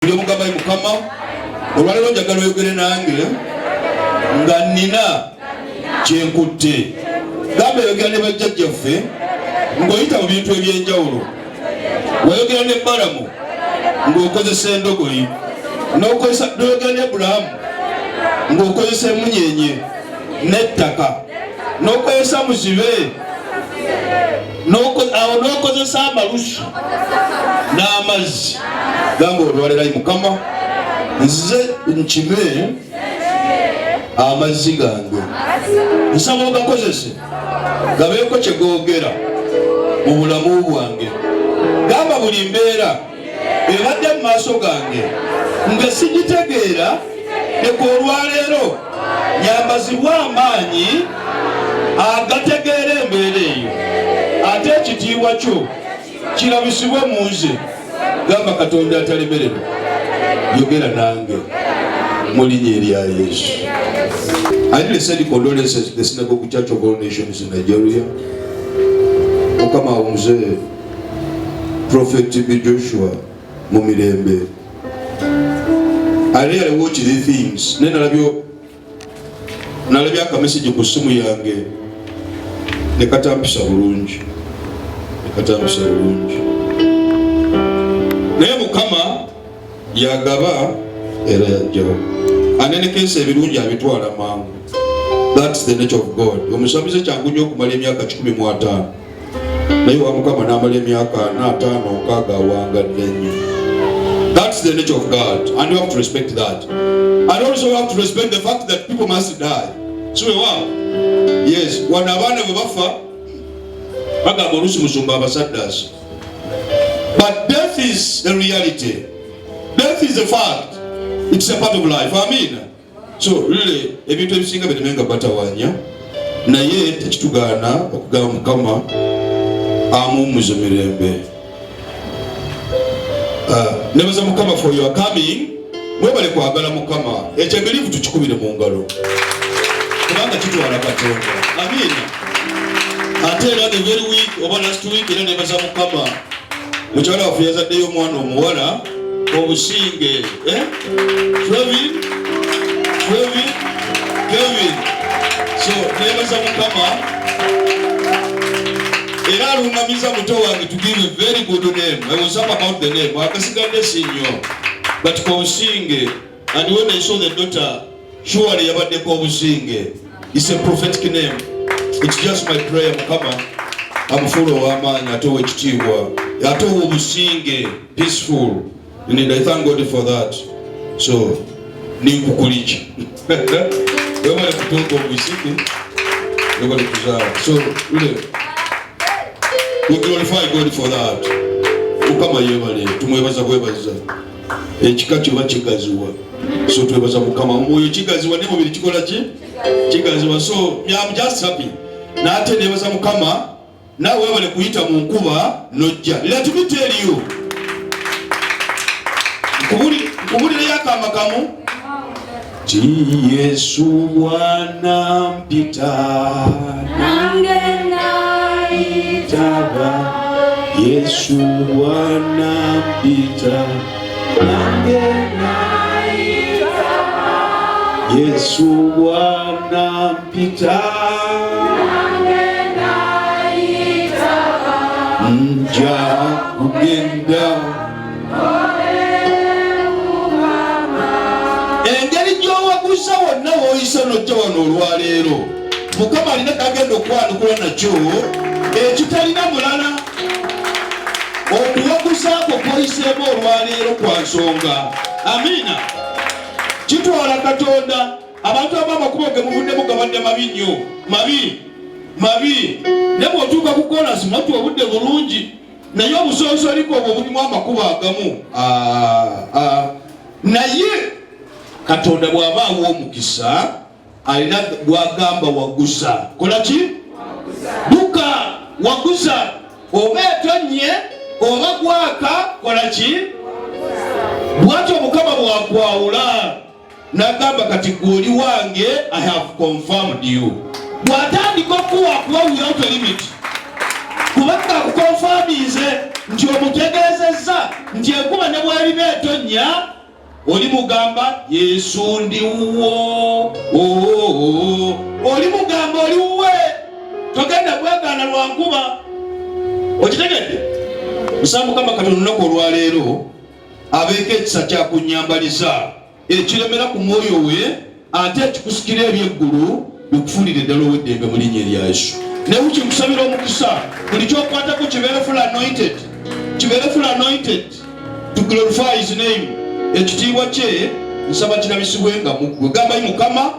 Buli omugamba ye Mukama olwaleero njagala oyogere nange nga nnina kyenkutte. Gamba oyogera ne bajjajjaffe ng'oyita mu bintu eby'enjawulo. Wayogera ne Balamu ng'okozesa endogoyi, n'oyogera ne Ibulayimu ng'okozesa emunyenye n'ettaka, n'okozesa muzibe, awo n'okozesa amalusu n'amazzi. Gamba olwaleero ayi Mukama nze nkime amazzi gange, nsaba ogakozese gabeeko kye googera mu bulamu bwange. Gamba buli mbeera ebadde mu maaso gange nga sigitegeera, leka olwaleero nyambazibwa amaanyi agategeera embeera eyo, ate ekitiibwa kyo kirabisibwe mu nze. Gamba Katonda atalemererwa, yogera nange mu linnya erya Yesu. I really send condolences to the Synagogue Church of All Nations in Nigeria. Mukama awunze Prophet B. Joshua Mumirembe. I really watch these things. Nalabye akamesigi ku ssimu yange nekatampisa bulungi. Naye Mukama yagaba era yajjawo. Anenekesa ebirungi abitwala mangu. That's the nature of God. Omusamize kyangu nnyo okumala emyaka 15. Naye wa Mukama n'amala emyaka 45 nk'agawangadde nnyo. That's the nature of God, and you have to respect that. And also have to respect the fact that people must die. So wow. Yes, wana abaana bwe bafa bagamba oluusi musumba abasaddaasi. But death is a reality. Death is a fact. It's a part of life. Amen. So really, ebintu ebisinga binemenga batawanya naye tekitugaana okugamba Mukama amumuze mirembe. Nebaza Mukama for your coming. Mwebale kwagala Mukama. Ekyebirivu tukikubire mu ngalo. Kubanga kitwala Katonda. Amen. Ate era the very week oba last week era nebaza Mukama. Mukyala waffe yazaddeyo omwana omuwala obusinge. Kevin. So nebaza Mukama. Era alungamiza muto wange to give a very good name. I was up about the name. Akasigadde sinyo. But Kobusinge, and when I saw the daughter, surely yabadde Kobusinge. It's a prophetic name. It's just my prayer, Mukama. I'm full of amaanyi ate ow'ekitiibwa. Ate Obusinge, peaceful. And I thank God for that. So, ninkukuliki. Webale kutunga Obusinge. Webale kuzaala. So, really, we glorify God for that. Mukama yebale, tumwebaza bwebaza. Ekika kiba kigaziwa. So twebaza Mukama omwoyo kigaziwa ne mubiri kikola ki? Kigaziwa. So I'm just happy. Na ate nebaza Mukama nawe webale kuyita mu nkuba nojja. Let me tell you. Kubulira yakamakamu. Yesu Bwana mpita nange naitaba. Yesu Bwana mpita nange naitaba. Yesu Bwana mpita nange naitaba. Nja kugenda engeri gy'owaguza wonna w'oyisa n'ojja wano olwaleero Mukama alina kagenda okwanukula nakyo ekitalina mulala. Okuwaguzaako kw'oyiseemu olwaleero kwa nsonga. Amiina. Kitwala Katonda. Abantu ab'amakubo ge muvuddemu gabadde mabi nnyo. Mabi. Ne bw'otuuka ku kolansi mwattu obudde bulungi. Naye obusoosoliko obwo bulimu amakubo agamu. Naye Katonda bw'aba awa omukisa alina bw'agamba waguza. Kola ki? Duka waguza. Oba etonnye oba gwaka kola ki? Bw'atyo Mukama bw'akwawula n'agamba kati gw'oli wange, I have confirmed you. Bw'atandika okuwa without a limit. Kubanga akukonfirmize nti omutegeezezza nti enkuba ne bw'eriba etonnya oli mugamba Yesu ndiwo. Oli mugamba oli wuwe, togenda bwegaana lwa nkuba. Okitegedde? Musaba Mukama Katonda olunaku olwaleero abeeko ekisa kyakunnyambaliza ekiremera ku mwoyo we ate ekikusikira ebyeggulu bikufuulire ddala ow'eddembe mu linnya erya Yesu. Naye ukimusabira omukisa buli kyokwatako kibeere full anointed, kibeere full anointed to glorify his name. Ekitiibwa kye nsaba kirabisibwenga mu ggwe. Gamba yi Mukama,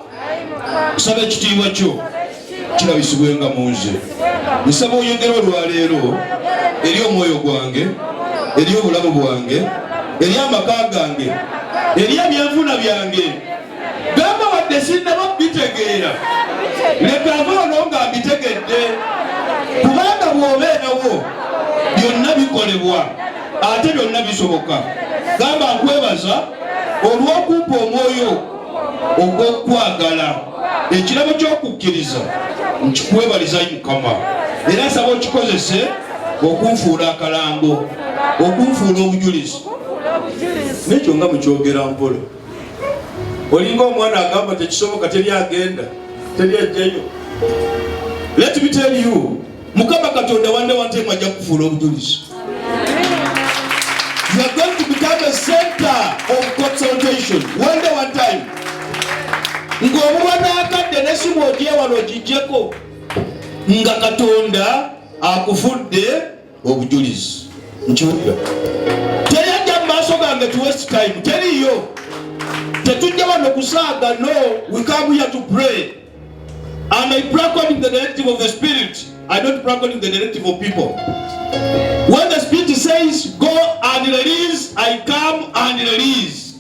nsaba ekitiibwa kyo kirabisibwenga mu nze. Nsaba oyogere olwaleero eri omwoyo gwange, eri obulamu bwange, eri amaka gange, eri ebyenfuna byange. Gamba wadde sinnaba bitegeera, leka avaawo nga mbitegedde, kubanga bw'obeerawo byonna bikolebwa ate byonna bisoboka. Gamba nkwebaza olw'okumpa omwoyo ogw'okwagala, ekirabo ky'okukkiriza nkikwebaliza Mukama, era nsaba okikozese okunfuula akalango, okunfuula obujulizi. Nekyo nga mukyogera mpola, olinga omwana agamba tekisoboka, teri agenda, teri ajjayo. Let me tell you, Mukama Katonda wande wantema ajja kufuula obujulizi. You are going to become a center of consultation one day, one time. Ng'omuwana akadde n'essimu ogyewala ogijjeko nga Katonda akufudde obujulizi. Nkiwulira. Teyajja mu maaso gange to waste time. Teriyo. Tetujja wano kusaaga. No, we come here to pray. And I pray according to the directive of the Spirit. I don't pray according to the directive of people. When the Spirit says go and release, I come and release.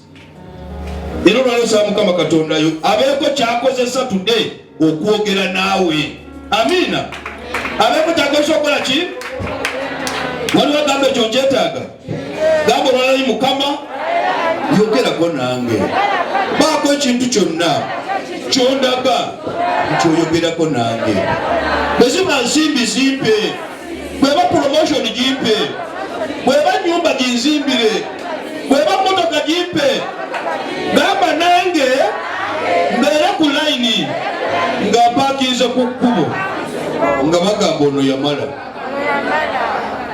Ero lwalo sa Mukama Katonda yo abeeko kyakozesa today okwogera naawe. Amina. Abeeko kyakozesa okukola ki? Waliwo gamba ekyo nkyetaaga. Gamba olwala yi Mukama yogerako nange. Baako ekintu kyonna kyondaga nkyoyogerako nange. Bwezima nsimbi zimpe, bweba promotion jimpe, bweba nyumba ginzimbire, bweba motoka jimpe. Gamba nange mbeere ku line nga mpakiiza ku kkubo nga bagamba ono yamala.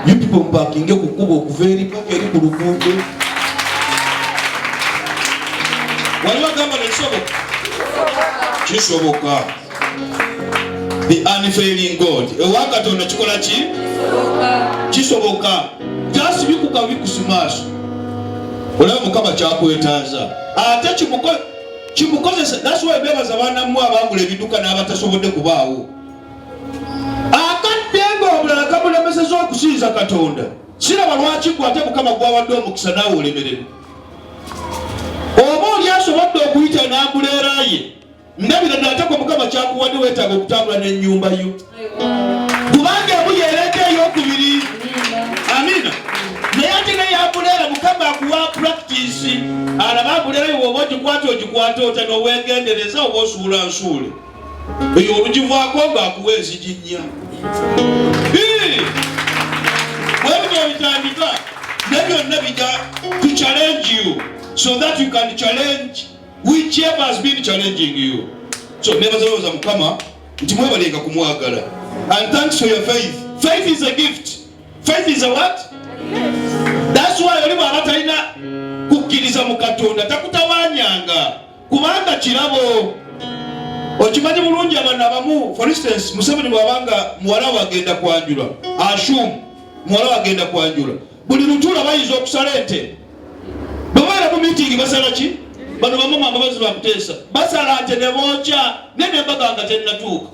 You people mpakinge ku kkubo okuva eri paka eri ku luguudo. Waliwo gamba nekisoboka? Kisoboka. The unfailing God. Ewa Katonda kikola ki? Kisoboka. Just bikuka bikusumaaso. Olaba Mukama kyakwetaaza. Ate kimukozesa. That's why bebaza abaana mmwe abangula ebiduka n'abatasobodde kubaawo. Akaddenga obulala kamulemeseza okusinza Katonda. Siraba lwaki gwe ate Mukama gwawadde omukisa naawe olemererwa. Oba oli asobodde okuyita n'amuleera ye. Ndabira ddala ate gwe Mukama kyakuwadde weetaaga okutambula n'ennyumba yo. Kubanga emuyeereka ey'okubiri. Amina. Naye ate ne yamuleera Mukama akuwa practice. Alaba amuleera yo oba ogikwate ota n'oweegendereza oba osuula nsuule. Eyo olugivaako ng'akuwa enzigi nnya. Bwe bitandika ne byonna bijja to challenge you so that you can challenge whichever has been challenging you. So never say Mukama nti mwebalenga kumwagala. And thanks for your faith. Faith is a gift. Faith is a what? That's why oli abatalina kukkiriza mu Katonda takutawanyanga kubanga kirabo. Okimanyi bulungi abaana abamu, for instance, Museveni bwabanga muwala wagenda kwanjula, Ashum muwala wagenda kwanjula, buli lutuula bayinza okusala ente. Bwebaera mu meeting basala ki? Bano bamama ababazi bakuteesa basala ate ne bookya nene embaga nga tennatuuka.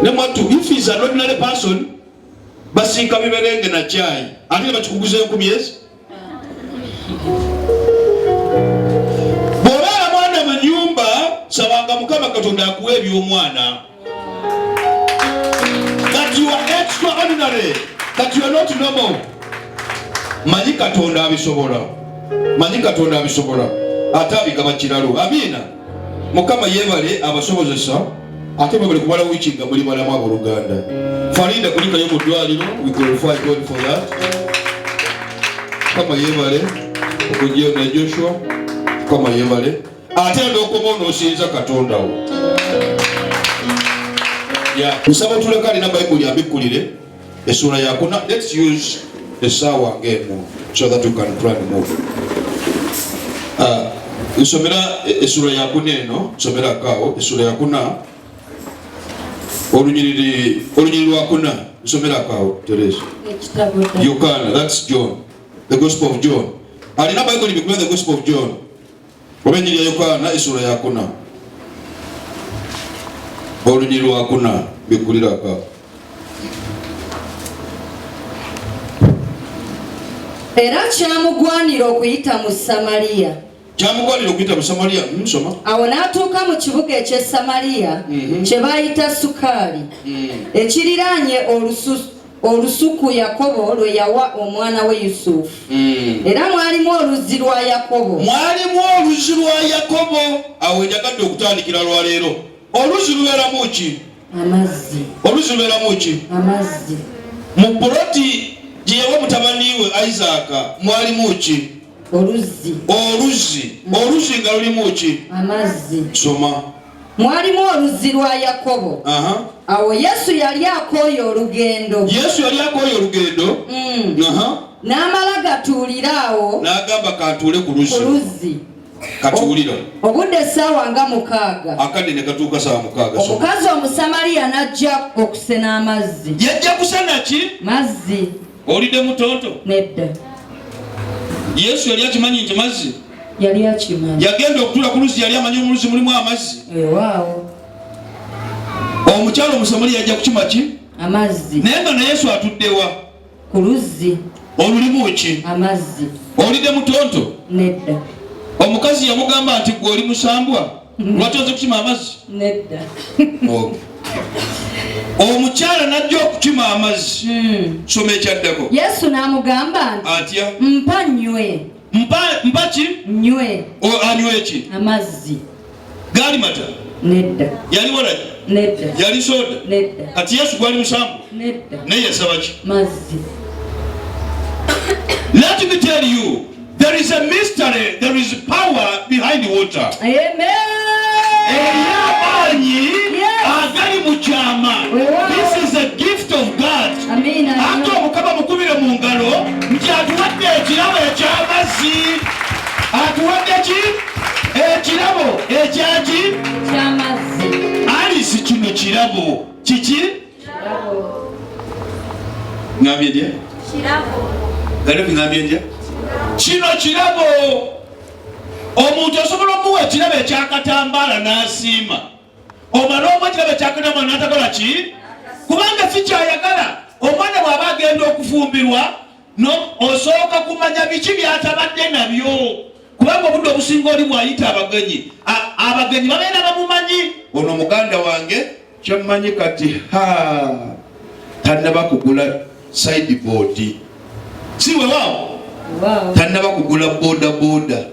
Ne mwattu, if is an ordinary person, basiika biberenge na chai ate bakikuguza 10,000. Bw'obeera mwana mu nnyumba sabanga Mukama Katonda akuwa eby'omwana. That you are extraordinary, that you are not normal. Manyi Katonda abisobola. Manyi Katonda abisobola. Ate abigaba kiralo. Amina. Mukama yeebale abasobozesa ate bwe kumala wiki nga muli balamu abooluganda. Farida kulikayo mu ddwaliro, we glorify God for that. Kama yebale okujja ne Joshua, kama yebale ate n'okoma n'osinza Katonda wo. Nsaba tuleka alina Bayibuli abikkulire essula ya 4. Let's use essaawa ng'emu so that we can try and move. Nsomera essula ya 4 eno, nsomera akaawo essula ya 4 olunyiriri lwa 4, nsomera akaawo Teresa. You can, that's John, the Gospel of John. Alina Bayibuli bikkulira the Gospel of John. Oba enjiri ya Yokaana essula ya 4 olunyiriri lwa 4 bikkulira akaawo. Era kyamugwanira okuyita mu Samaliya. Kyamugwanira okuyita mu Samaliya. Nsoma. Awo n'atuuka mu kibuga eky'e Samaliya kye bayita Sukaali, ekiriraanye olusuku Yakobo lwe yawa omwana we Yusufu. Era mwalimu oluzzi lwa Yakobo. Mwalimu oluzzi lwa Yakobo. Awo njagadde okutandikira lwaleero. Oluzzi lubeeramu ki? Amazzi. Oluzzi lubeeramu ki? Amazzi. Mu Poloti gye yawa mutabani we Isaaka mwalimu ki? Oluzzi. Oluzzi nga lulimu ki? Amazzi. Soma. Mwalimu oluzzi lwa Yakobo. Awo Yesu yali akooye olugendo. N'amala gatuulira awo. N'agamba katuule ku luzzi. Katuulira. Obudde essaawa nga 6. Akadde ne katuuka ssaawa 6. Omukazi Omusamaliya n'ajja okusena amazzi. Yajja kusena ki? Mazzi. Olidde mutoto? Nedda. Yesu yali akimanyi nti mazzi? Yali akimanyi. Yagenda okutuula ku luzzi, yali amanyi omuluzzi mulimu amazzi? Waawo. Omukyalo Omusamaliya yajja kukima ki? Amazzi. Naye nga ne Yesu atuddewa? Ku luzzi. Olulimu ki? Amazzi. Olidde mutonto? Nedda. Omukazi yamugamba nti gwe oli musambwa, lwaki oze kukima amazzi? Nedda. Omukyala n'ajja okukima amazzi. Soma ekyaddako. Yesu n'amugamba nti atya? Mpa nywe. Mpa ki? Nywe. Anywe ki? Amazzi. Gaali mata? Nedda. Yali walaji? Nedda. Yali soda? Nedda. Kati Yesu gwali musambwa? Nedda. Naye yasaba ki? Mazzi. Let me tell you, there is a mystery, there is power behind water. Amen. Agali mukyama. This is a gift of God. Amen. Ate Omukama mukubire mu ngalo nti atuwadde ekirabo eky'amazzi. Atuwadde ki? Ekirabo ekyaki? Ky'amazzi. Alisi kino kirabo. Kiki? Kirabo. Ngambye ndya? Kirabo. Galevi ngambye ndya? Kino kirabo. Omuntu osobola okuwa ekirabo ekyakatambaala n'asiima. Omwana omwe ekirabo ekyakatambaala n'atakola ki? Kubanga si kyayagala. Omwana bw'aba agenda okufumbirwa osooka kumanya biki byatabadde nabyo. Kubanga obudde obusinga oli bw'ayita abagenyi. Abagenyi babeera bamumanyi. Ono muganda wange kyammanyi kati tannaba kugula sideboard. Si weewaawo? Tannaba kugula boda.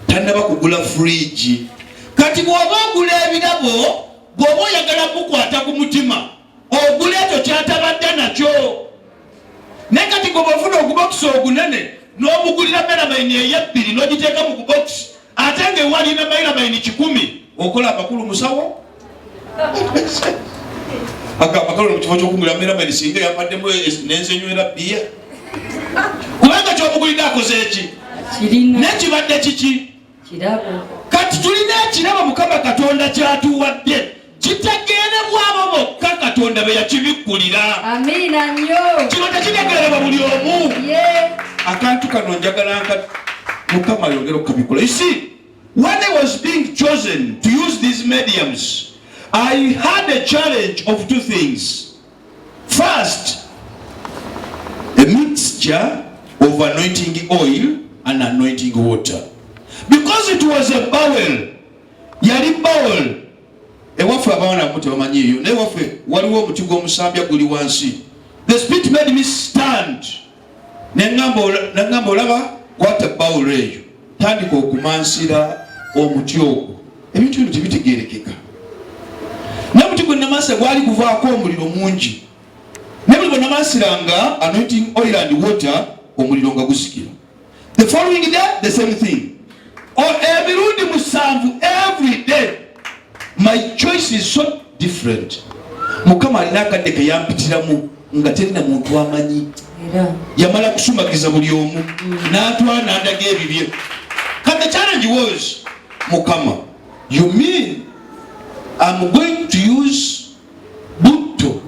Tannaba kugula fridge. Kati bw'oba ogula ebirabo, bw'oba oyagala kukwata ku mutima, ogula ekyo kyatabadde nakyo. Naye kati gwe bw'ofuna ogubokisi ogunene n'omugulira merabayini ey'ebbiri n'ogiteeka mu kubokisi, ate ng'ewalina merabayini 10, okola amakulu musawo? Amakulu mu kifo ky'okugula merabayini singa yampaddemu n'enzenywera bbiya. Kubanga ky'omugulira akoze eki? N'ekibadde kiki? Kirabo. Kati tulina ekirabo Mukama Katonda kyatuwadde. Kitegeerebwa abo bokka Katonda be yakibikkulira. Amiina nnyo. Kino tekitegeerebwa buli omu. Akantu kano njagala Mukama yongera okukabikola. You see, when I was being chosen to use these mediums, I had a challenge of 2 things. First, a mixture of anointing oil and anointing water. Because it was a bowel. Yali bowel. Ewaffe abawana muti bamanyi eyo. Naye waffe waliwo omuti gw'omusambya guli wansi. The Spirit made me stand. Nengamba olaba kwata bowel eyo. Tandika okumansira omuti ogwo. Ebintu bino tebitegeerekeka. Namuti gwe namasira gwali kuvaako omuliro mungi. Ne buli bwe namasiranga anointing oil and water, omuliro nga gusikira. The following day, the same thing. Emirundi musanvu every day. My choice is so different. Mukama alina akadde ke yampitiramu nga terina muntu amanyi. Yamala kusumagiza buli omu n'atwala n'andaga ebibye. But the challenge was, Mukama, you mean I'm going to use butto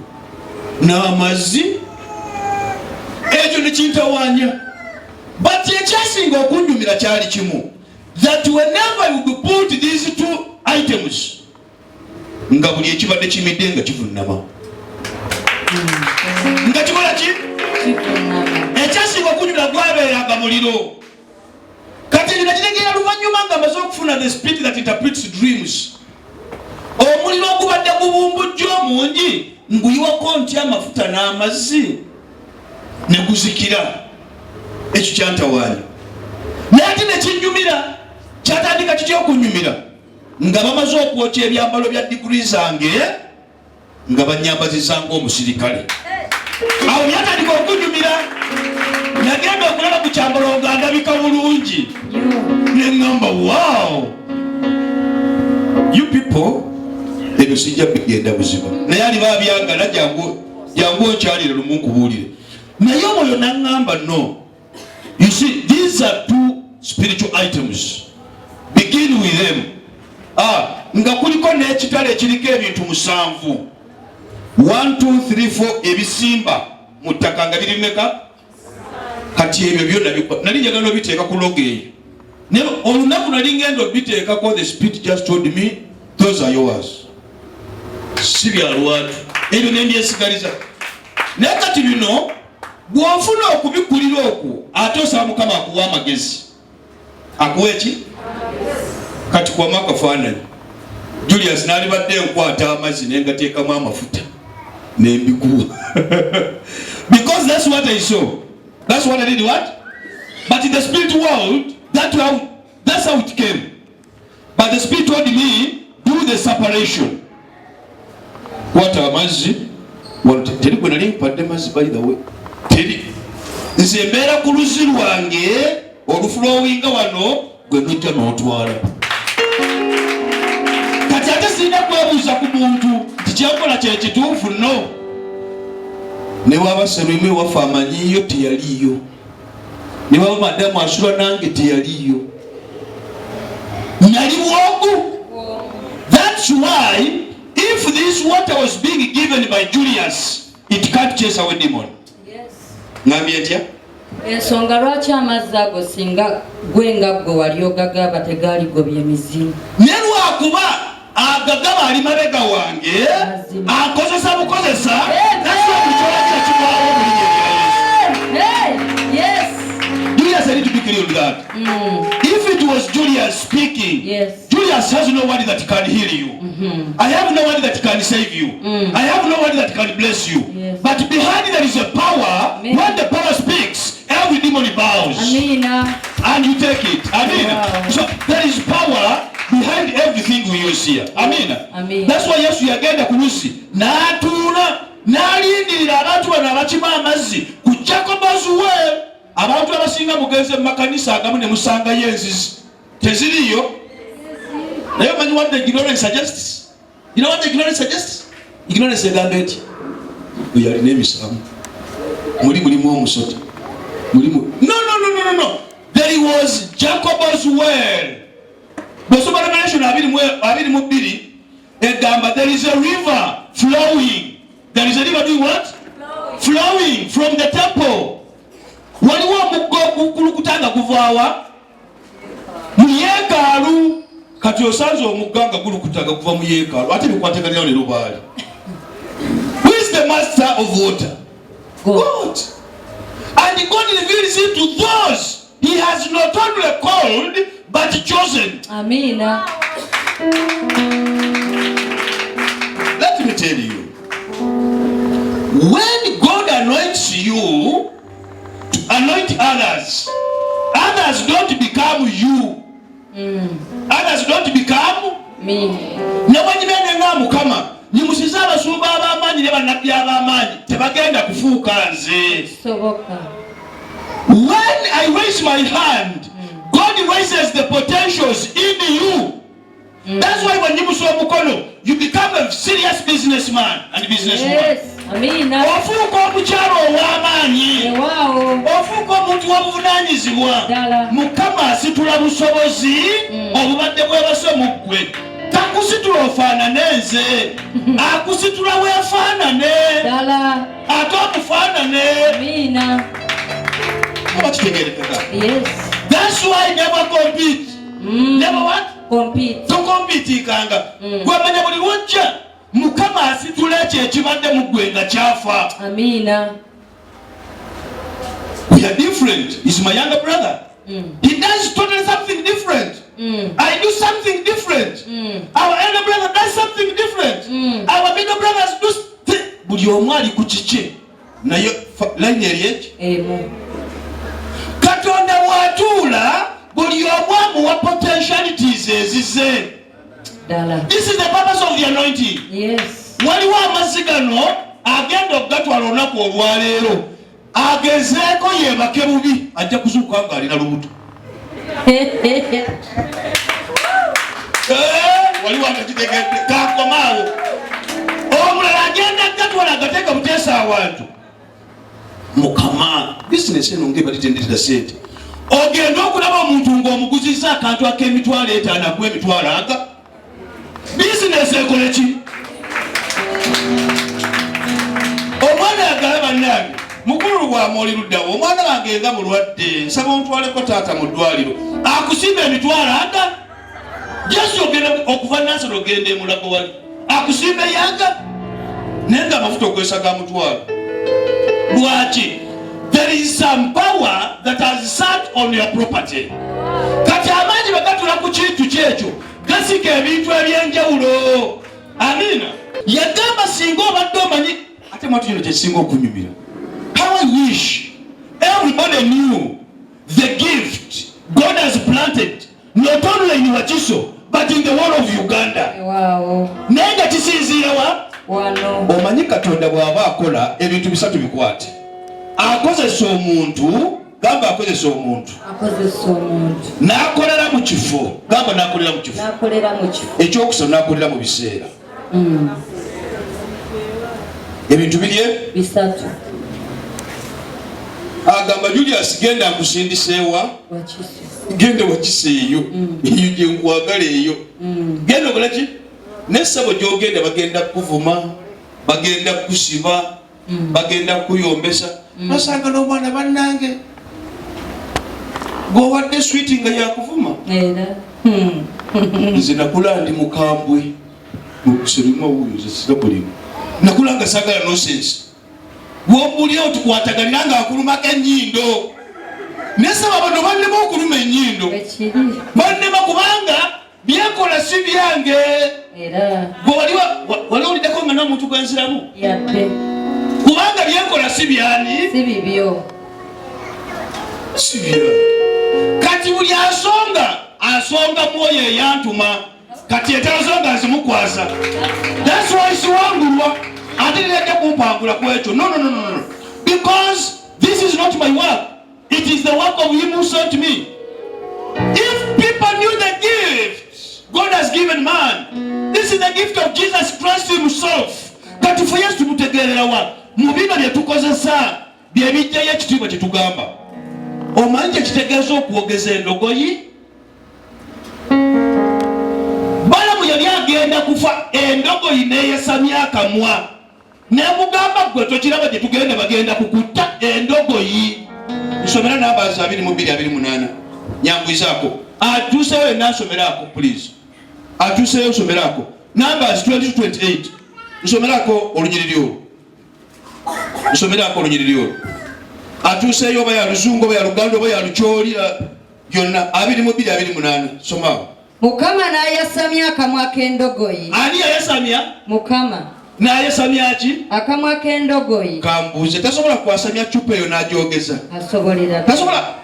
n'amazzi ekyo nekintawanya? But ekyasinga okunyumira kyali kimu, that whenever you put these two items, nga buli ekibadde kimidde nga kivunnama. Nga kikola ki? Ekyasinga okunyumira gwabeeranga muliro. Kati nina kitegera luvannyuma nga amaze okufuna the spirit that interprets dreams. Omuliro ogubadde gubumbujja omungi nguyiwako ntya amafuta n'amazzi ne guzikira. Ekyo kyantawaanya. Naye ate ne kinnyumira, kyatandika kitya okunyumira? Nga bamaze okwokya ebyambalo bya diguri zange nga banyambazizanga omusirikale. Awo byatandika okunyumira. Nagenda okulaba ku kyambalo nga ndabika bulungi. Ne ngamba, wow, you people, ebyo sijja bigenda buziba. Naye ali babyagala jangu okyalire lumu nkubuulire. Naye omwoyo naŋŋamba, no. You see, these are two spiritual items. Begin with them. Nga kuliko n'ekitale ekiriko ebintu 7. 1, 2, 3, 4 ebisimba mu ttaka nga biri mmeka? Kati ebyo byonna nali njagala obiteeka ku logo eyo. Naye olunaku nali ngenda obiteekako, the spirit just told me, those are yours. Si bya lwatu. Ebyo ne mbyesigaliza. Naye kati bino bw'ofuna okubikulira okwo, ate osaba Mukama akuwa amagezi. Akuwa eki? Kati kuwamu akafaananyi. Julius n'alibadde enkwata amazzi ne ngateekamu amafuta ne mbikuwa. Because that's what I saw. That's what I did. What? But in the spirit world, that's how it came. But the spirit told me, do the separation. What amazzi? Teri gwe nali mpadde mazzi, by the way. Teri. Nze mbeera ku luzzi lwange oluflowinga wano gwe nojja n'otwala. Kati ate sirina kwebuuza ku muntu nti kyenkola kye kituufu, no. Ne waba Sereme waffe amanyiyo teyaliyo. Ne waba madamu asula nange teyaliyo. Nali bwogu. That's why if this water was being given by Julius, it can't chase away demon. Yes. Ngambye etya? Ensonga lwaki amazzi ago singa gwe nga gwe wali ogagaba tegaali gobye mizimu. Ne lwakuba agagaba ali mabega wange akozesa bukozesa Julius said to be clear on that. If it was Julius speaking, yes. Julius has no one that can heal you. I have no one that can save you. I have no one that can bless you. Yes. But behind there is a power. When the power speaks, every demon bows. And you take it. Wow. So there is power behind everything we use here. Amen. That's why yes, we are getting a kulusi. Natuna nalindirira abantu bano abakima amazzi ku Jacob's well. Abantu abasinga mugenze mu makanisa agamu ne musanga yenzizi teziriyo. Naye manyi what the ignorance suggests? You know what the ignorance suggests? Ignorance egamba eti oyo alina emisamu mulimu omusota mulimu. No. There was Jacob's well. Bosoma Revelation 22 egamba there is a river flowing. There is a river doing what? Flowing from the temple. Waliwo omuggo gulukutanga guvaawa mu yeekaalu. Kati osanze omuganga gulukutanga guva mu yeekaalu ate bikwateganirawo ne lubaali. Who is the master of water? God. And God reveals it to those He has not only called but chosen. Amen. Let me tell you, when God anoints you to anoint others, others don't become you. Others don't become me. Mukama nyimusiza abasumba ab'amaanyi ne bannabbi ab'amaanyi tebagenda kufuuka nze. When I raise my hand, God raises the potentials in you. That's why when you mukono, you become a serious businessman and businesswoman. Yes. Amina. Ofuuka omukyalo ow'amaanyi. Ofuuka omuntu w'obuvunanyizibwa. Mukama asitula busobozi obubadde bwebase mu ggwe. Takusitula ofaanane nze. Akusitula weefaanane. Ate omufaanane. Amina. Yes. That's why never compete. Never what? Compete. To compete kanga. Gwamanya buli wajja Mukama asitula ekyo ekibadde mu ggwe nga kyafa. Amina. We are different. He's my younger brother. He does totally something different. I do something different. Our elder brother does something different. Our middle brothers do buli omu ali ku kiki naye line eri eki. Katonda watuula buli omu amuwa potentialities ezize. This is the purpose of the anointing. Yes. Waliwo amazzi gano agenda okugatwala olunaku olwaleero agezeeko yeebake bubi ajja kuzuuka nga alina lubuto. Waliwo agakitegedde kakomaawo omulala agenda agatwala agateeka buteesa awantu. Mukama bizinesi eno ng'ebalitenderera sente ogenda okulaba omuntu ng'omuguziza akantu ak'emitwalo 5 akuwa emitwalo aga. Bizinesi ekole ki? Omwana agala bannange mukulu bw'amooli luddawo omwana wange nga mulwadde nsaba omutwaleko taata mu ddwaliro akusimba emitwalo aga. Yesu ogenda okuva Nansana ogenda emulago wali akusimba eyaga naye nga amafuta okwesa ga mutwalo. Lwaki? There is some power that has sat on your property. Kati amaanyi bagatula ku kintu kyekyo gasika ebintu ebyenjawulo. Amina. Yagamba singa obadde omanyi ate mwatu kino kyekisinga okunyumira. How I wish everybody knew the gift God has planted not only in Wakiso but in the whole of Uganda. Wow. Naye nga kisinziira wa? Wano. Omanyi Katonda bw'aba akola ebintu bisatu bikwate. Akozesa omuntu, gamba akozesa omuntu. N'akolera mu kifo, gamba n'akolera mu kifo. Ekyokusatu n'akolera mu biseera. Ebintu biri bisatu. Agamba Julius genda akusindiseewa. Genda Wakiso eyo. Eyo gye nkwagala eyo. Genda okola ki? N'essabo gy'ogenda bagenda kuvuma, bagenda kusiba, bagenda kuyombesa. Basanga n'omwana bannange g'owadde switi nga yakuvuma. Nze nakula ndi mukambwe mukuserima wuyo zesirabulimu nakula nga sagala nosensi w'omulya otukwatagalira nga akulumako ennyindo nesaba bano bannema okuluma ennyindo bannema kubanga byekola si byange. Gwe wali oliddeko nga n'omuntu gwenziramu kubanga byekola si byani si bibyo. Kati buli asonga mwoyo eyantuma kati etasonga nzimukwasa. That's why siwangulwa ate nireke kumpangula kwekyo. No. Because this is not my work. It is the work of him who sent me. If people knew the gift God has given man, this is the gift of Jesus Christ himself. Kati for yesu tumutegerera wa mu bino bye tukozesa bye bijjayo ekitiibwa kye tugamba. Omanyi kye kitegeeza okwogeza endogoyi? Balamu yali agenda kufa endogoyi neeyesamya akamwa nemugamba gwe tokiraba gye tugenda bagenda kukutta endogoyi. Nsomera Numbers 22:28 nyangwizaako atuuseyo yenna nsomeraako please. Atuuseyo nsomeraako Numbers 20:28 nsomeraako olunyiriri olwo. Nsomeraako olunyiriri olwo. Atuuseyo oba ya Luzungu oba ya Luganda oba ya Lukyoli byonna 22:28 somawo. Mukama n'ayasamya akamwa k'endogoyi. Ani yayasamya? Mukama. N'ayasamya ki? Akamwa k'endogoyi. Kambuuze tasobola kwasamya cupa eyo n'agyogeza. Asobolera. Tasobola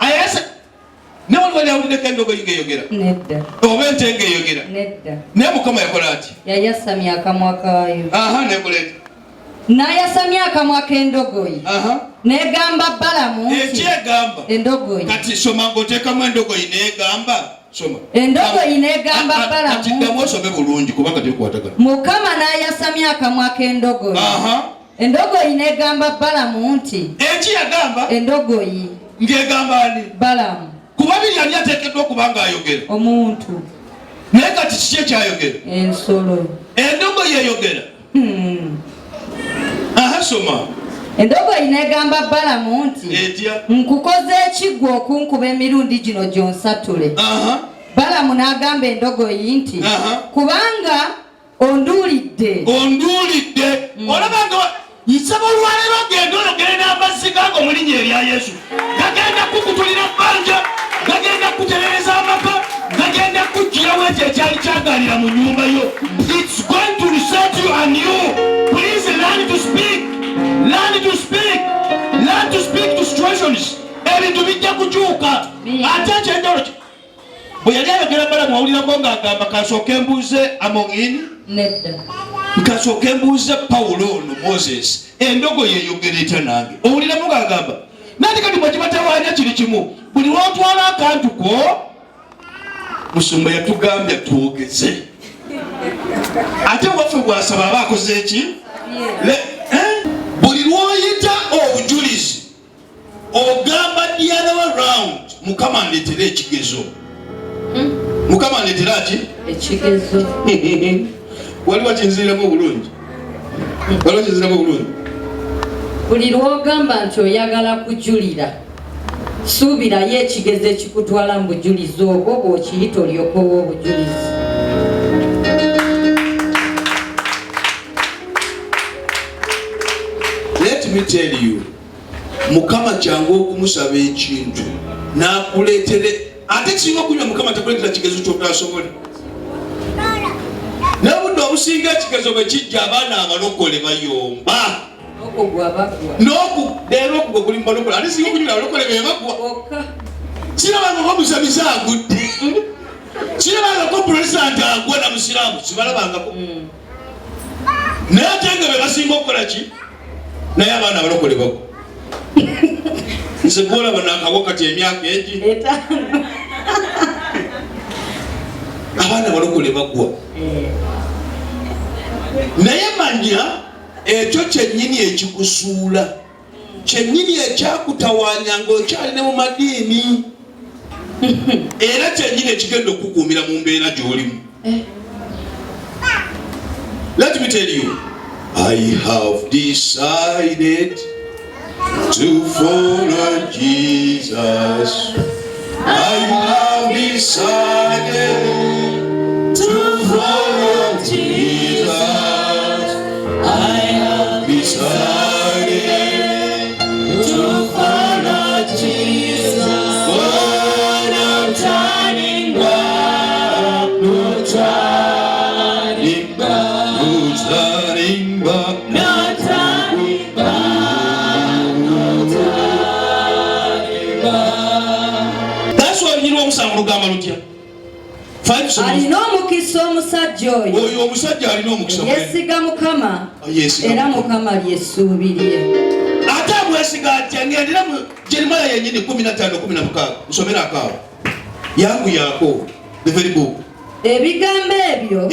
ne wali awulireko endogoyi ng'eyogera nedda oba ente ng'eyogera nedda naye Mukama yakola ati yayasamya akamwa kaayo nekoleeta n'ayasamya akamwa k'endogoyi n'egamba Balamu nti ekyegamba endogoyi kati soma ng'oteekamu endogoyi n'egamba soma endogoyi n'egamba Balamu kati ddamu osome bulungi kubanga tebikwatagana Mukama n'ayasamya akamwa k'endogoyi endogoyi n'egamba Balamu nti ekiyagamba endogoyi ng'egamba ani Balamu kuba biri ani ateekeddwa okuba ng'ayogera omuntu naye kati kiki ekyayogera ensolo endogoyi eyogera soma endogoyi n'egamba Balamu nti etya nkukoze ekigwo okunkuba emirundi gino gyonsatule Balamu n'agamba endogoyi nti kubanga onduulidde olabanga nsaba olwaleero genda ologere n'amazzi gange mu linnya erya Yesu gagenda kukutulira bbanja gagenda kuterereza amaka gagenda kujjirawo ekyo ekyali kyagalira mu nnyumba yo. It's going to reset you and you. Please learn to speak. Learn to speak. Learn to speak to situations. Ebintu bijja kukyuka ate ekyendolo bwe yali ayogera Balamu awulirako ng'agamba kasooke mbuuze Amongini nedda nkasooke mbuuze Pawulo ono Moses endogoyi eyogera etya nange owuliramu ng'agamba nandi kati bwe kibatawaanya kiri kimu buli lwotwala akantu ko Musumba yatugambye twogeze ate waffe bwasaba aba akoze eki buli lwoyita obujulizi ogamba the other way round Mukama ndeetera ekigezo Mukama ndeetera ki ekigezo waliwo kinziremu bulungi buli lwogamba nti oyagala kujulira suubirayo ekigezo ekikutwala mu bujulizi obwo bw'okiyita olyoka ow'obujulizi. Let me tell you, Mukama kyangu okumusaba ekintu n'akuleetere ate kisinga okunywa Mukama takuleetera kigezo ky'otasobola. N'obudde obusinga ekigezo bwe kijja abaana abalokole bayomba leero okugwa guli mubalokole ate singa okunywa abalokole bebagwa kirabanga ko musamiza agudde kirabanga ko pulezidenti agwa na musiraamu kibalabangako naye ate nga be basinga okukola ki naye abaana abalokole bagwa nze gwolaba nakagwa kati emyaka egi abaana abalokole bagwa naye manya ekyo kyennyini ekikusuula kyennyini ekyakutawaanya ng'okyali ne mu madiini era kyennyini ekigenda okukuumira mu mbeera gy'olimu. Let me tell you, I have decided to follow Jesus. I have decided to follow Jesus. I have decided to follow Jesus. Oh, no turning back, no turning back, no turning back, no turning back, no turning back. That's why you know some Rugama Lutia. Alina omukisa omusajja oyo omusajja alina omukisa yesiga Mukama era Mukama lyesuubirye ate bwesiga atya ngendera mu Jeremiah yennyini 15:16 nsomera akaawo yangu yaako the very book ebigambo ebyo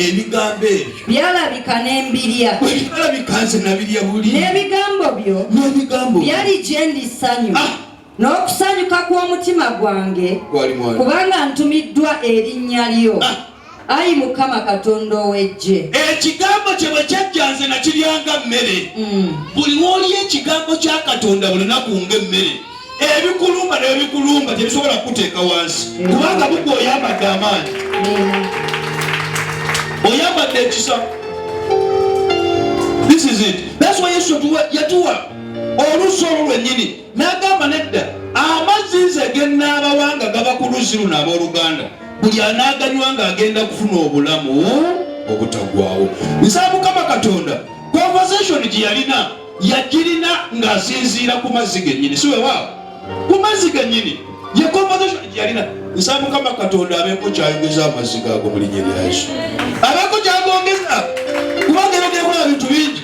byalabika n'embirya byalabika nze nabirya buli n'ebigambo byo byali gye ndi ssanyu n'okusanyuka kw'omutima gwange kubanga ntumiddwa erinnya lyo ayi Mukama Katonda ow'eggye. Ekigambo kye bwe kyajja nze nakiryanga mmere. Buli lw'olya ekigambo kya Katonda buli lunaku ng'emmere ebikulumba n'ebikulumba tebisobola kukuteeka wansi kubanga bugwe oyambadde amaanyi oyambadde ekisa. This is it. That's why Yesu yatuwa olusu olwo lwennyini n'agamba nedda amazzi nze ge nnaabawanga gaba ku luzzi luno abooluganda buli anaaganywa ng'agenda kufuna obulamu obutagwawo. Nsaba Mukama Katonda conversation gye yagirina ng'asinziira ku mazzi gennyini si weewaawo ku mazzi gennyini ye conversation gye yalina nsaba Mukama Katonda abeeko kyayongeza amazzi gaago mu linnya lya Yesu. Abeeko kyagongeza kubanga erogekola bintu bingi.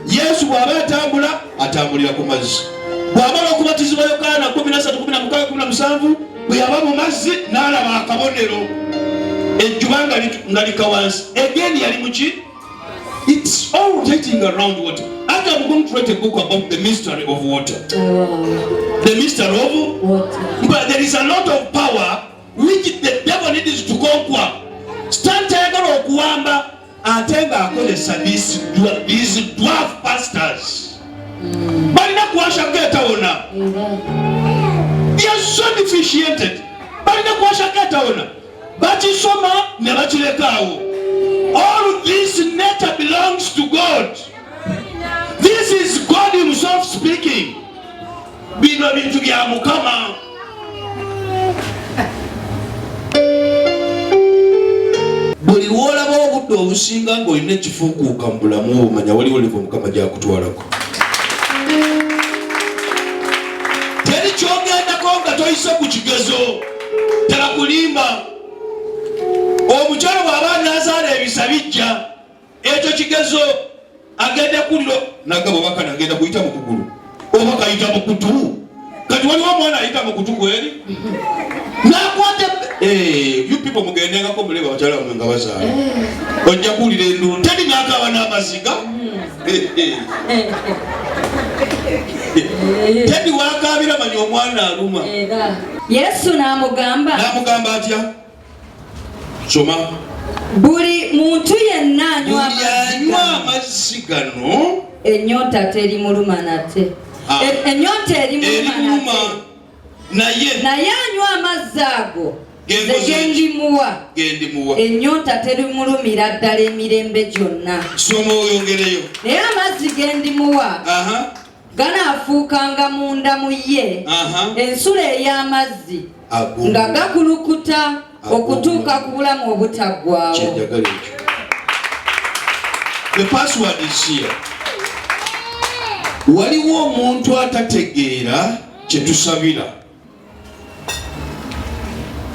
Yesu bw'aba atambulira ku mazzi. Bw'amala okubatizibwa Yokaana 13:16-17 bwe yaba mu mazzi n'alaba akabonero ejjuba nga lika wansi. Again yali mu ki? It's all rotating around water. After I'm going to write a book about the mystery of water. The mystery of water. But there is a lot of power which the devil needs to conquer. Stand tayagala okuwamba atenga akozesa these dwarf pastors. Balina kuwasha ketawona. They are so deficiented. Balina kuwasha ketawona. Bakisoma ne bakirekawo. All this nature belongs to God. This is God himself speaking. Bino bintu bya Mukama. Buli lwolaba obudde obusinga ng'olina ekifuukuuka mu bulamu omanya waliwo liva Mukama gyakutwalako. Teri kyogendako nga toyise ku kigezo. Tera kulimba. Omukyala bw'aba n'azaala ebisa bijja ekyo kigezo agenda kuliro nagamba obaka nagenda kuyita mu kugulu oba kayita mu kutu. Kati waliwo omwana ayita mu kutu kweri nakwate you people mugendengako muleba abakyala bamwe nga bazaala ojja kuwulira endulu teri n'akaaba n'amaziga tedi wakaabira manya omwana aluma. Yesu n'amugamba atya? Soma. Buli muntu yenna anywa amazzi gano ennyota terimuluma nate. Ennyota erimuluma naye anywa amazzi ago gendimuwa ennyota terimulumira ddala emirembe gyonna. Soma oyongereyo. Naye amazzi gendimuwa ganaafuukanga munda mu ye ensula ey'amazzi nga gakulukuta okutuuka ku bulamu obutaggwaawo. The password is here. Waliwo omuntu atategeera kye tusabira.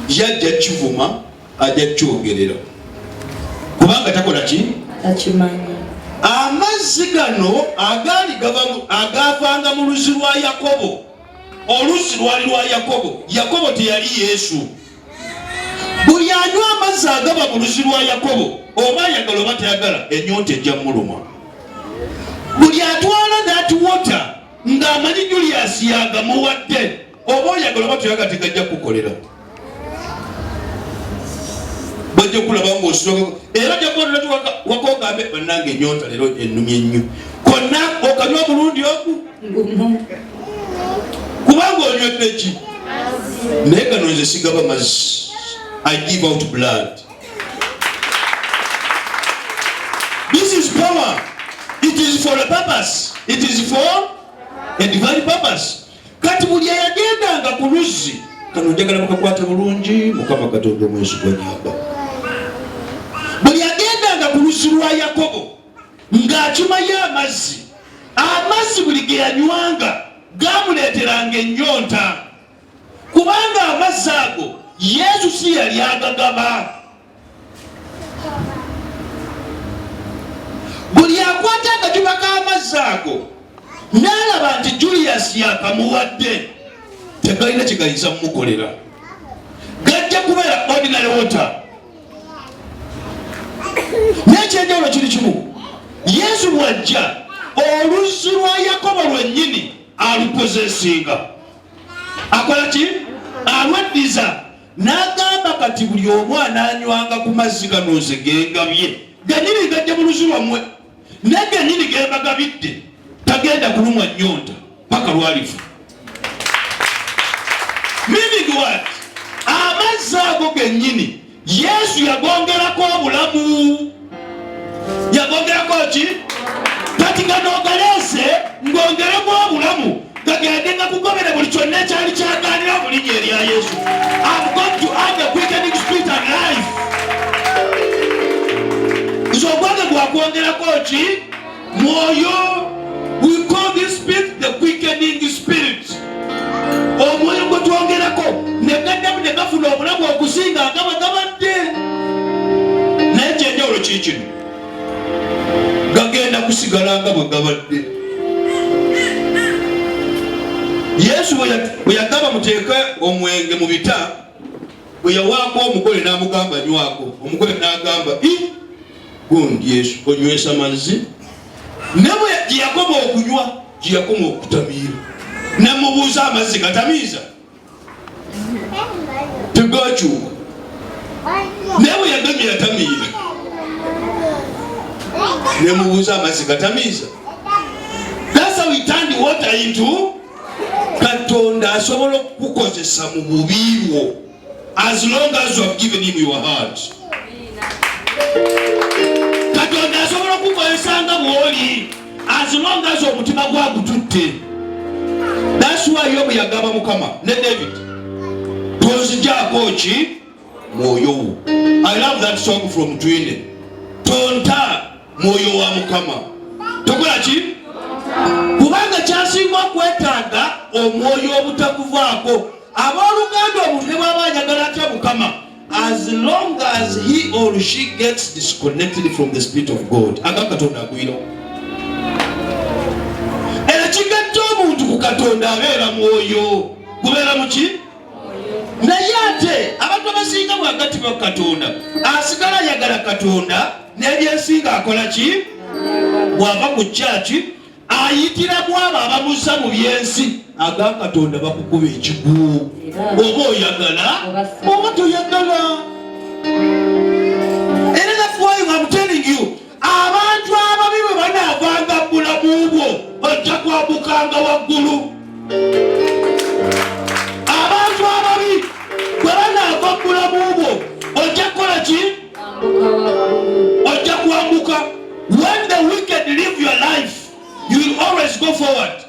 Yajja kivuma ajja kyogerera. Kubanga takola ki? Takimanyi. Amazzi gano agaavanga mu luzzi lwa Yakobo. Oluzzi lwali lwa Yakobo. Yakobo teyali Yesu. Buli anywa amazzi agaba mu luzzi lwa Yakobo oba ayagala oba tayagala ennyonta ejja muluma. Buli atwala that water ng'amanyi Julius yagamuwadde oba oyagala oba tayagala tegajja kukolera. Bajja kulaba ng'ositoka era jakolera wakogambe bannange ennyonta leero ennumye nnyo. Konna okanywa mulundi ogu kubanga onywedde ki? Naye gano nze sigaba mazzi. I give out blood. This is power. It is for a purpose. It is for a divine purpose. Kati buli ayagendanga ku luzzi kano njagala mukakwate bulungi Mukama Katonda omwesu gwanyamba. Buli agendanga ku luzzi lwa Yakobo ng'akimayo amazzi buli ge yanywanga gamuleeteranga ennyonta kubanga amazzi ago Yesu si yali agagaba. Buli akwata akacupa k'amazzi ago n'alaba nti Julius yakamuwadde tegalina kigayinza mumukolera. Gajja kubeera ordinary water. N'ekyenjawulo kiri kimu. Yesu bw'ajja oluzzi lwa Yakobo lwennyini alupozesinga. Akola ki? Alwaddiza. N'agamba kati buli omu ananywanga ku mazzi gano nze gengabye ganyini gajja mu luzzi lwammwe naye ganyini gembagabidde tagenda kulumwa nnyonta paka lwalifu. Meaning what? Amazzi ago gennyini Yesu yagongerako obulamu. Yagongerako ki? Kati gano ogaleese ng'ongereko obulamu gagende nga kugobera buli kyonna ekyali kyaganira mu linnya erya Yesu. I'm going to add the quickening spirit and life. So obwange bwakwongerako ki? Mwoyo. We call this spirit the quickening spirit. Omwoyo gwe twongerako ne gaddamu ne gafuna obulamu kikino gagenda kusigala nga bwe gabadde. Yesu bwe yagamba muteeke omwenge mu bita, bwe yawaako omugole n'amugamba nywako, omugole n'agamba gundi Yesu onywesa mazzi, ne bwe gye yakoma okunywa gye yakoma okutamiira, nemubuuza amazzi gatamiiza tegakyuka, naye bwe yagamye yatamiira, nemubuuza amazzi gatamiiza. That's how he turned water into. Katonda asobola okukozesa mu bubi bwo as long as you have given him your heart. Katonda asobola okukozesa nga bw'oli as long as omutima gwagututte. That's why Yobu yagamba Mukama ne David, tonzijaako ki mwoyo wo. I love that song from Twine. Tonta mwoyo wa Mukama. Tokola ki? Kubanga kyasinga okwetaaga omwoyo obutakuvaako. Abooluganda omuntu ne bw'aba ayagala atya Mukama, as long as he or she gets disconnected from the Spirit of God, aga Katonda agwirawo. Era kigatta omuntu ku Katonda abeera mwoyo. Gubeera mu ki? Naye ate abantu abasinga bw'agattibwa ku Katonda asigala ayagala Katonda n'ebyensinga akola ki? Bw'ava ku kyaki ayitiramu abo abamussa mu byensi, aga Katonda bakukuba ekigwo. Oba oyagala oba toyagala. And that's why I'm telling you, abantu ababi bwe banaavanga bulamu bwo ojja kwambukanga waggulu. Abantu ababi bwe banaava bulamu bwo ojja kukola ki? Ojja kwambuka. When the wicked live your life, you will always go forward.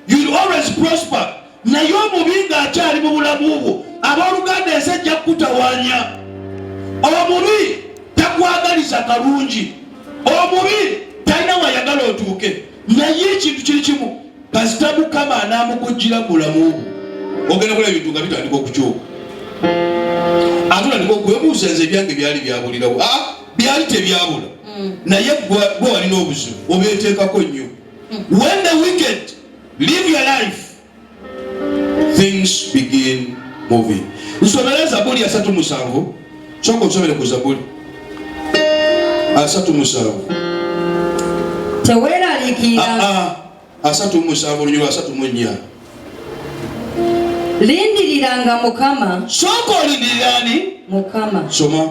You will always prosper. Naye omubi ng'akyali mu bulamu bwo, abooluganda ensi ejja kukutawaanya. Omubi takwagaliza kalungi. Omubi talina wayagala otuuke. Naye ekintu kiri kimu, kasita Mukama anaamukujjira mu bulamu bwo, ogenda kola ebintu nga bitandika okukyuka. Ate otandika okwebuuza nze ebyange byali byabulirawo. Byali tebyabula. Naye gwe walina obuzibu obeeteekako nnyo. When the wicked live your life, things begin moving. Nsomera Zaburi ya 37. Soko nsomere ku Zaburi 37. Teweeraliikiranga 37 olunywa 34. Lindiriranga Mukama. Soko olindirirani Mukama. Soma.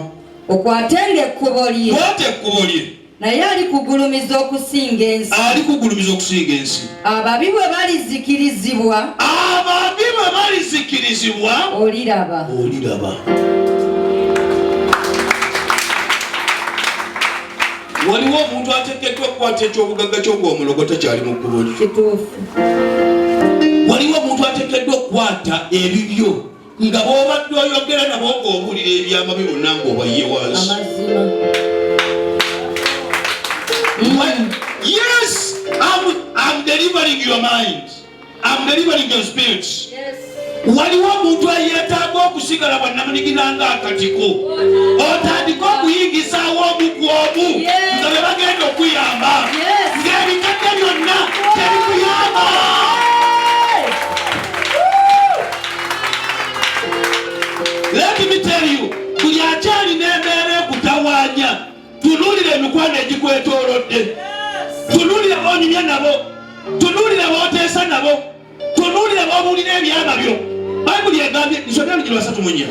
Okwatenge ekkubo lye. Kwate ekkubo lye. Naye alikugulumiza okusinga ensi. Alikugulumiza okusinga ensi. Ababi bwe balizikirizibwa. Ababi bwe balizikirizibwa. Oliraba. Oliraba. Waliwo omuntu ateekeddwa okukwata ekyobugagga ky'ogw'omulogo takyali mu kkubo lye. Kituufu. Waliwo omuntu ateekeddwa okukwata ebibyo nga bw'obadde oyogera nabo ng'obuulira ebyamabi bonna ng'obaye wansi. Amazima. Yes, I'm delivering your mind. I'm delivering your spirit. Yes. Waliwo omuntu ayeetaaga okusigala bwannamunigina ng'akatiko. Otandika okuyingisaawo omugwomu nga be bagenda okuyamba. Ng'ebikadde byonna tebikuyamba. Let me tell you, buli akyali n'embeera ekutawaanya, tunuulira emikwano egikwetoolodde. Tunuulira boonyumya nabo. Tunuulira booteesa nabo. Tunuulira boobuulira ebyama byo. Bayibuli egambye nsomera Olugero 34.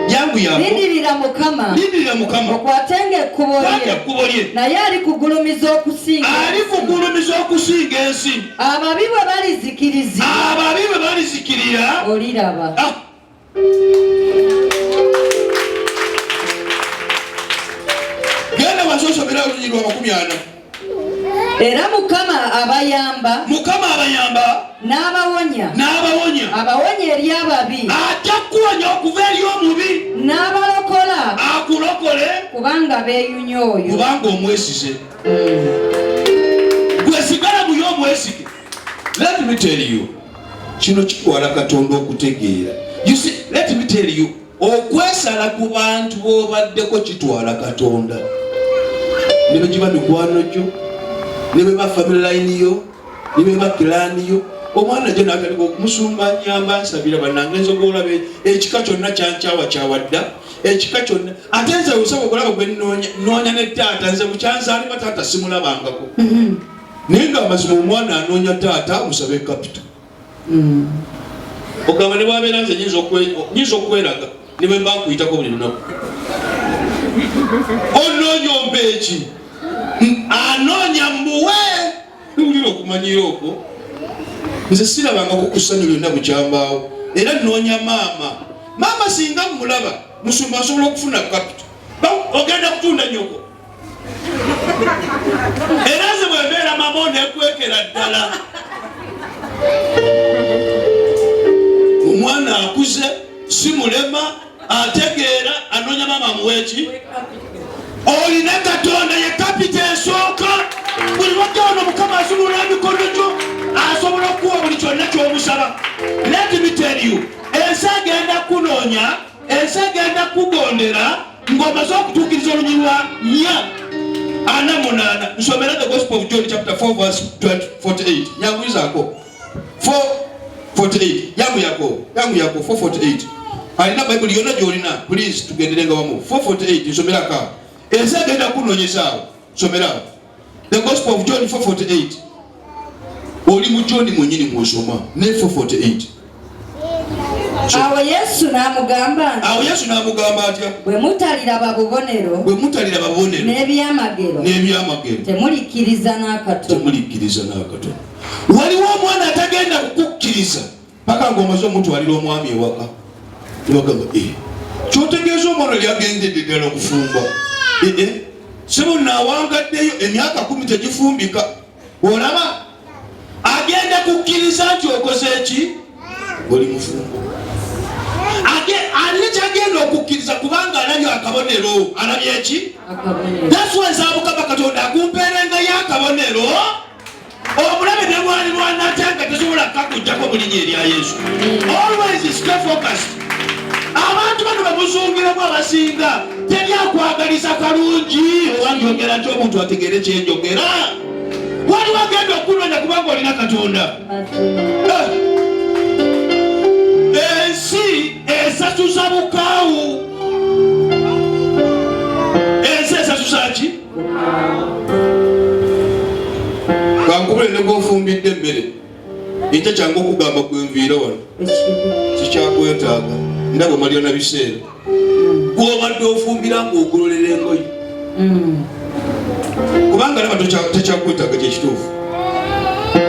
Yangu yabo. Lindirira Mukama. Lindirira Mukama. Okwatenge ekkubo lye. Naye alikugulumiza okusinga. Alikugulumiza okusinga ensi. Ababi bwe balizikirizibwa. Ababi bwe balizikirira. Oliraba. Genda wasosomera Olugero 40. Era Mukama abayamba. Mukama abayamba. N'abawonya. N'abawonya. Abawonya eri ababi. Ajja kuwonya okuva eri omubi. N'abalokola. Akulokole. Kubanga beeyunya oyo. Kubanga omwesize. Gwe sigala buyo omwesige. Let me tell you. Kino kitwala Katonda okutegeera. You see, let me tell you. Okwesala ku bantu b'obaddeko kitwala Katonda. ne bejiba mikwano gyo ne beba family line yo ne beba clan yo omwana je natandika okumusumba nyamba nsabira banange nzogolabe ekika kyonna kyankyawa kyawadda ekika kyonna ate nze usaba okulaba gwe noonya ne taata nze mukyanza ali matata simulabangako ninga amazima omwana anoonya taata musabe capital ogamba ne bwabeera nze nyinza okweraga ne bwe mba nkuyitako buli lunaku onoonya ombeeki anoonya mbuwe niwulira okumanyira okwo nze sirabangako kusanyu lyonna bukyambaawo era noonya maama singa mulaba musumba asobola okufuna capital ogenda kutunda nyoko era nze bwembeera mama onekwekera ddala omwana akuze si mulema ategeera anoonya maama amuweeki olina Katonda ye kapita esooka buli lwagyawono Mukama asumula emikono gyo asobola okuwa buli kyonna kyomusaba. Let me tell you, ensi agenda kunoonya, ensi agenda kugondera ng'omaze okutuukiriza olunyi lwa 4:48. Nsomera the Gospel of John chapter 4 verse 48. Nyanguyizaako 4:48. Yangu yako 4:48. Alina Bible yonna gy'olina, please tugenderenga wamu. 4:48 nsomera ka. Ensi agenda kunoonyesaawo. Somera the Gospel of John 4:48. Oli mu John mwennyini mw'osoma ne 4:48. Awo Yesu n'amugamba atya? Bwe mutaliraba bubonero n'ebyamagero temulikkiriza n'akatono. Waliwo omwana atagenda kukukkiriza paka ng'omaze omutwalira omwami ewaka nebagamba kyotegeeza omwana lyagendedde ddala okufumba sebo naawangaddeyo emyaka 10 tegifumbika. Olaba agenda kukkiriza nti okoze eki oli mufumbo. Alina kyagenda okukkiriza kubanga alabye akabonero. Alabye eki? That's why Mukama Katonda akumpeerenga y'akabonero omulabe ne bwali lwanatanga tesobola kakujjako mu linnya erya Yesu. Always stay focused. Abantu bano bamuzungiramu abasinga teryakwagaliza kalungi owanjogera nti omuntu ategeere kyenjogera. Waliwo agenda okunoonya kubanga olina Katonda. Ensi esasuza bukaawu. Ensi esasuza ki? Kankubule ne gwofumbidde emmere ekyo kyangu okugamba gwenviira wano kikyakwetaaga ndaba omalira na biseera gwobadde ofumbira ng'ogololera engoye kubanga laba tekyakwetaaga kyekituufu.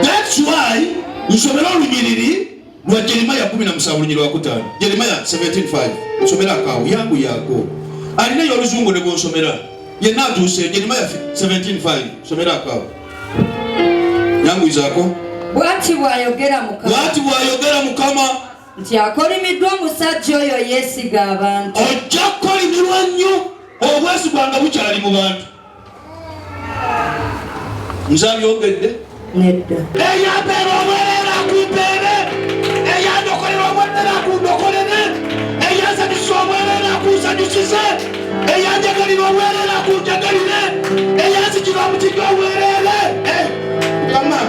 That's why nsomera olunyiriri lwa Jeremiah 17 lunyiri lwa 5. Jeremiah 17:5 nsomera akaawo yangu yaako alina y'oluzungu ne bwonsomera yenna atuuse. Jeremiah 17:5 nsomera akaawo yangu izaako. Bw'ati bw'ayogera Mukama nti akolimiddwa omusajja oyo yeesiga abantu. Ojja kukolimirwa nnyo obwesigwa nga bukyali mu bantu. Nzabyogedde nedda eyambeera obwerera akumpeere, eyandokolera obwerera akundokolere, eyansanyusa obwerera akunsanyusize, eyanjagalira obwerera akunjagalire, eyansikira omutigi obwerere. Mukama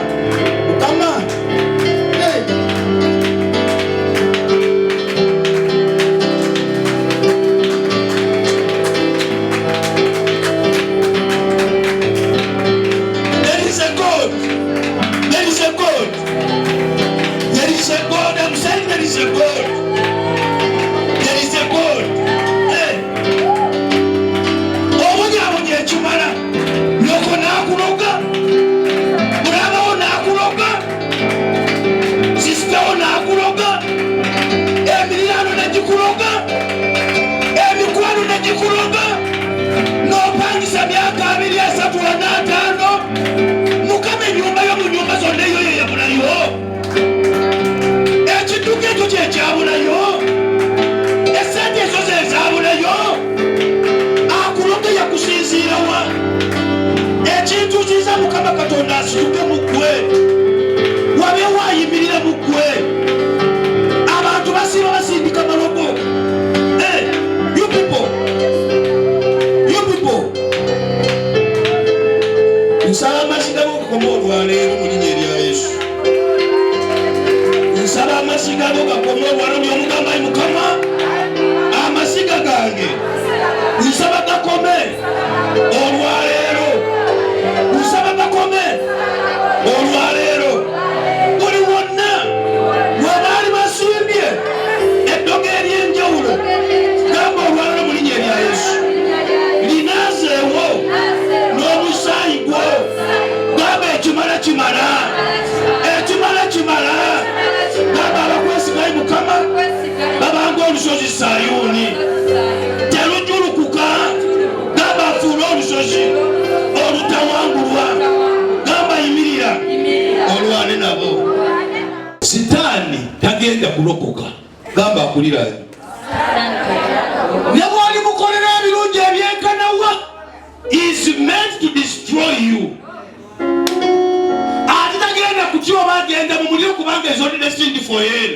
Mukama Katonda asituke mugwe wabe wayimirire mugwe abantu basiba basindika malogo. You people bakoma obwalumi omugamba ayi Mukama amasiga gange nsaba gakome olwaleero, nsaba gakome olwaleero. Buli wonna webaali basimbye eddogo ery'enjawulo gamba olwaleero mu linnya erya Yesu linaazeewo n'omusaayi gwo gamba ekimala kimala, ekimala kimala. Gamba abakwesigayo Mukama babanga olusozi Sayuuni terujulukuka, gamba afuule olusozi olutawangulwa, gamba yimirira olwane nabo. Sitaani tagenda kulokoka, gamba akulirayo. Ne bw'oli mukolera ebirungi ebyenkanawa is meant to destroy you. Ate tagenda kutya oba agenda mu muliro kubanga is only destined for hell.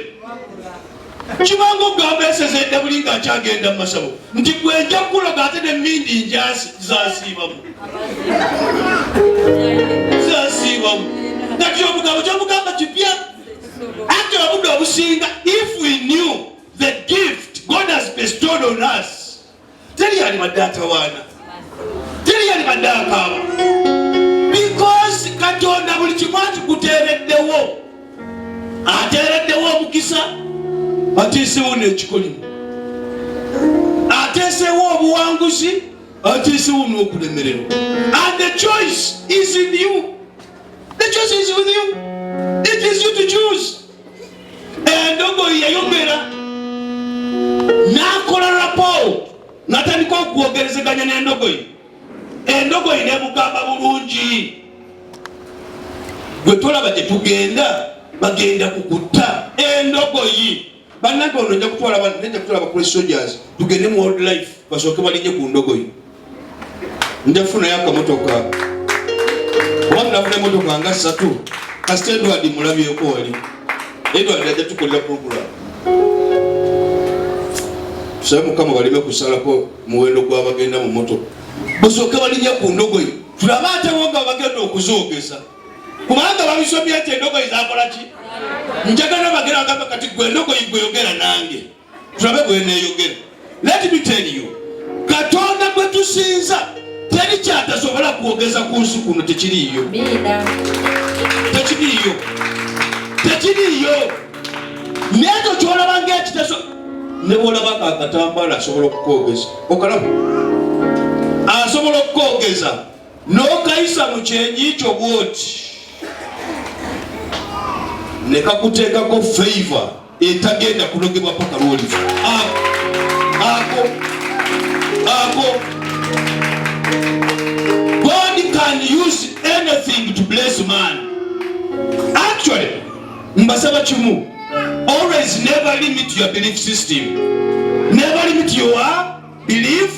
Kibanga ogamba esezedde buli nga akyagenda mu masabo nti gwe nja kuloga ate n'emmindi zasiibamu. Zasiibamu. Kati omugabo kyomugamba kipya. Ate obudde obusinga, if we knew the gift God has bestowed on us, teri yali badde atawaana, teri yali badde akaaba. Because Katonda buli kimu akikuteereddewo, ateereddewo omukisa, atiisewo n'ekikolimu, ateesewo obuwanguzi, atiisewo n'okulemererwa. And the choice is in you. The choice is with you. It is you to choose. Endogoyi yayongera n'akola rapport, n'atandika okwogerezeganya n'endogoyi. Endogoyi n'emugamba bulungi, gwe tolaba gye tugenda bagenda kukutta. Endogoyi bannange ono nja kutwala abantu, nja kutwala abapolice soldiers tugende mu wildlife basooke balinye ku ndogoyi. Nja kufunayo akamotoka, oba tunafuna emotoka nga 3 kasita Edward mulabyeko wali. Edward ajja tukolera program. Tusabe Mukama balime kusalako muwendo gw'abagenda mu motoka basooke balinye ku ndogoyi, tulabe atewo nga bagenda okuzoogeza kubanga babisomye nti endogoyi zakola ki. Njagala bagenda bagamba kati gwe endogoyi gweyogera nange, tulabe bweneeyogera. Let me tell you, Katonda gwe tusinza teri kyatasobola kwogeza ku nsi kuno, tekiriiyo, tekiriiyo, tekiriiyo. Nekyo kyolaba ng'ekitaso ne bw'olabako akatambaala asobola okukoogeza, okalaba asobola okukoogeza n'okayisa mu kyenyi kyo bwoti ne kakuteekako favor etagenda kunogebwa paka lw'olifa. Ako God can use anything to bless man. Actually, mbasaba kimu, always never limit your belief system, never limit your belief.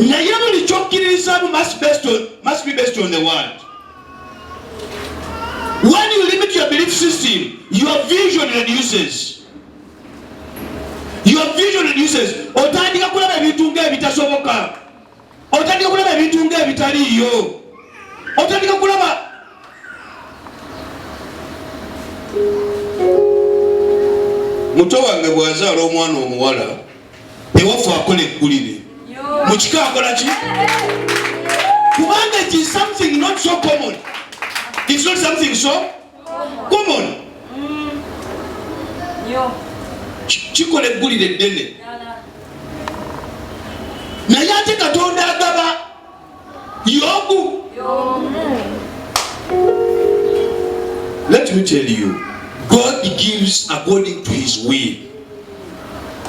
Naye buli kyokkiririzaamu must be based on the word. When you limit your belief system, your vision reduces. Your vision reduces. Otandika kulaba ebintu ng'ebitasoboka, otandika kulaba ebintu ng'ebitaliiyo, otandika kulaba muto wange bw'azaala omwana omuwala ewaffe akola eggulire mu kika akola ki? Kubanga it is something not so common. It's not something so common. Kikola eggulire eddene. Naye ate Katonda agaba Yobu. Let me tell you, God gives according to his will.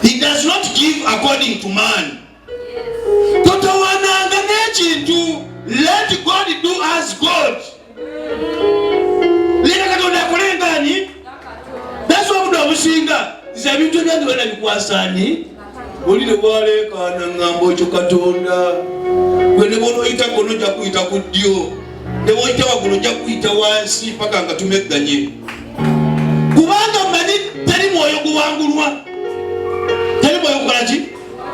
He does not give according to man. Totawananga n'ekintu, let God do as God. Leka Katonda akole ngani? That's what we obusinga. Ze ebintu ebyange bana bikwasani. Olire bwaleekaana ngamba ekyo Katonda. Gwe ne bw'ono oyita kono ojja kuyita ku ddyo. Ne bw'oyita waggulu ojja kuyita wansi paka nga tumegganye. Kubanga mmanyi teri mwoyo guwangulwa. Teri mwoyo gukola ki?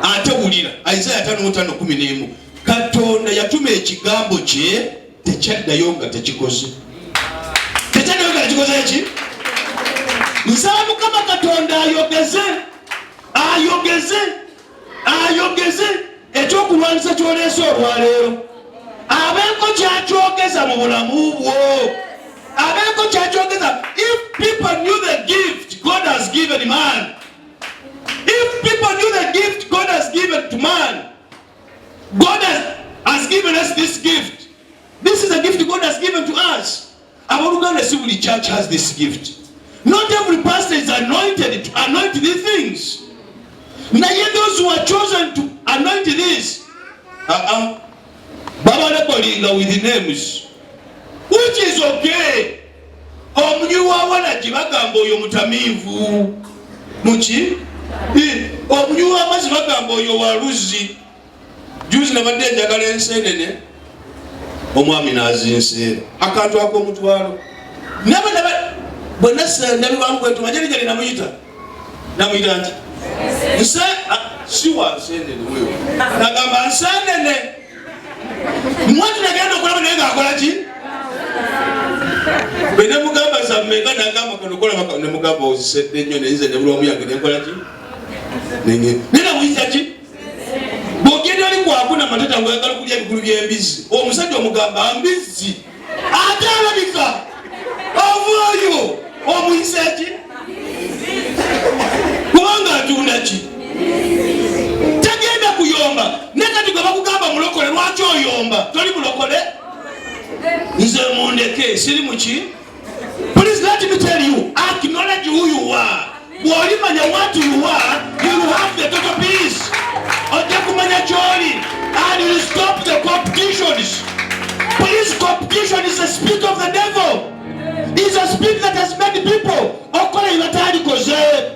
Ate wulira Isaiah 5:5-11. Katonda yatuma ekigambo kye tekyaddayo nga tekikoze. Tekyaddayo nga tekikoze ki? nsaba Mukama Katonda ayogeze ekyokulwanyisa kyoleese olwaleero. Abeeko kyakyogeza mu bulamu bwo. Abeeko kyakyogeza. If people knew the gift God has given man, if people knew the gift God has given to man, God has given us this gift. This is a gift God has given to us. Our Civil Church has this gift. Not every pastor is anointed to anoint these things. Now yet those who are chosen to anoint this, Baba Lepolinga with the names, which is okay. Omunyuwa wana jibagambo yo mutamivu. Muchi? Omunyuwa mazi bagambo yo waluzi. Juzi na bande njagala ensenene. Omwami nazinse. Akantu ako mutwalo. Naba bonasa ndabi wangu wetu majali jali namuyita. Namuyita nti. Nse siwa senene wewe. Nagamba nsenene. Mwatu nagenda okulaba naye ng'akola ki? Bwe ne mugamba zammeka nagamba kanokola ne mugamba ozisedde nnyo nenze ne bulwamu yange nenkola ki? Nena muyita ki? Bw'ogenda oli kwakuna matata ng'oyagala okulya ebigulu by'embizzi, omusajja omugamba mbizzi ate alabika ovaayo omuyisa ki? Kubanga atunda ki? Tagenda kuyomba. Ne kati gwe bakugamba mulokole, lwaki oyomba? Toli mulokole? Nze mundeke siri muki? Please let me tell you, acknowledge who you are. Bw'olimanya what you are, you will have the total peace. Ojja kumanya ky'oli, and you will stop the competitions. Please, competition is a spirit of the devil. It's a spirit that has made people okola ibatalikoze.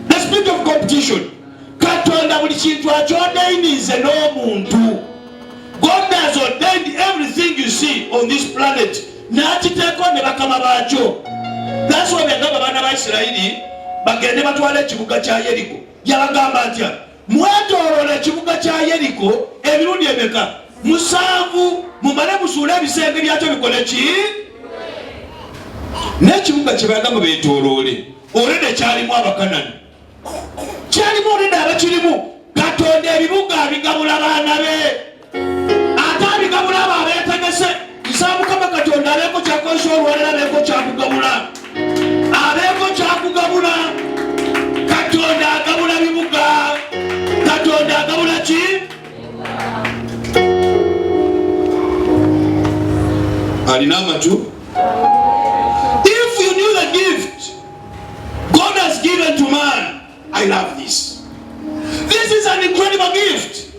The spirit of competition. Katonda buli kintu akyodayinize n'omuntu. God has ordained everything you see on this planet. N'akiteeko ne bakama baakyo. That's why byagamba abaana ba Isirayiri bagende batwala ekibuga kya Yeriko. Yabagamba atya, mwetooloola ekibuga kya Yeriko emirundi emeka? 7 mumale musuule ebisenge byakyo bikole ki? N'ekibuga kye bagamba beetooloole olwedde kyalimu Abakanani. Kyalimu olwedde abakirimu. Katonda ebibuga abigabula baana be. Ate abigabula abo abeetegese. Nsaba Mukama Katonda abeeko kyakozesa olwalero, abeeko kyakugabula. Abeeko kyakugabula. Katonda agabula bibuga. Katonda agabula ki? Alina amatu? If you knew the gift God has given to man, I love this. This is an incredible gift.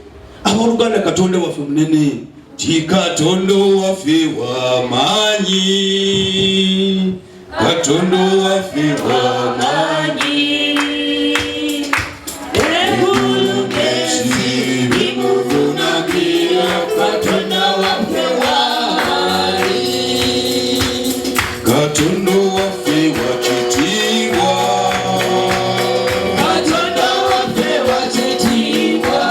Aboluganda Katonda waffe munene. Katonda waffe wa maanyi. Katonda waffe wa maanyi. Eggulu n'ensi bimuvunagira. Katonda waffe waali. Katonda waffe wa kitiibwa. Katonda waffe wa kitiibwa.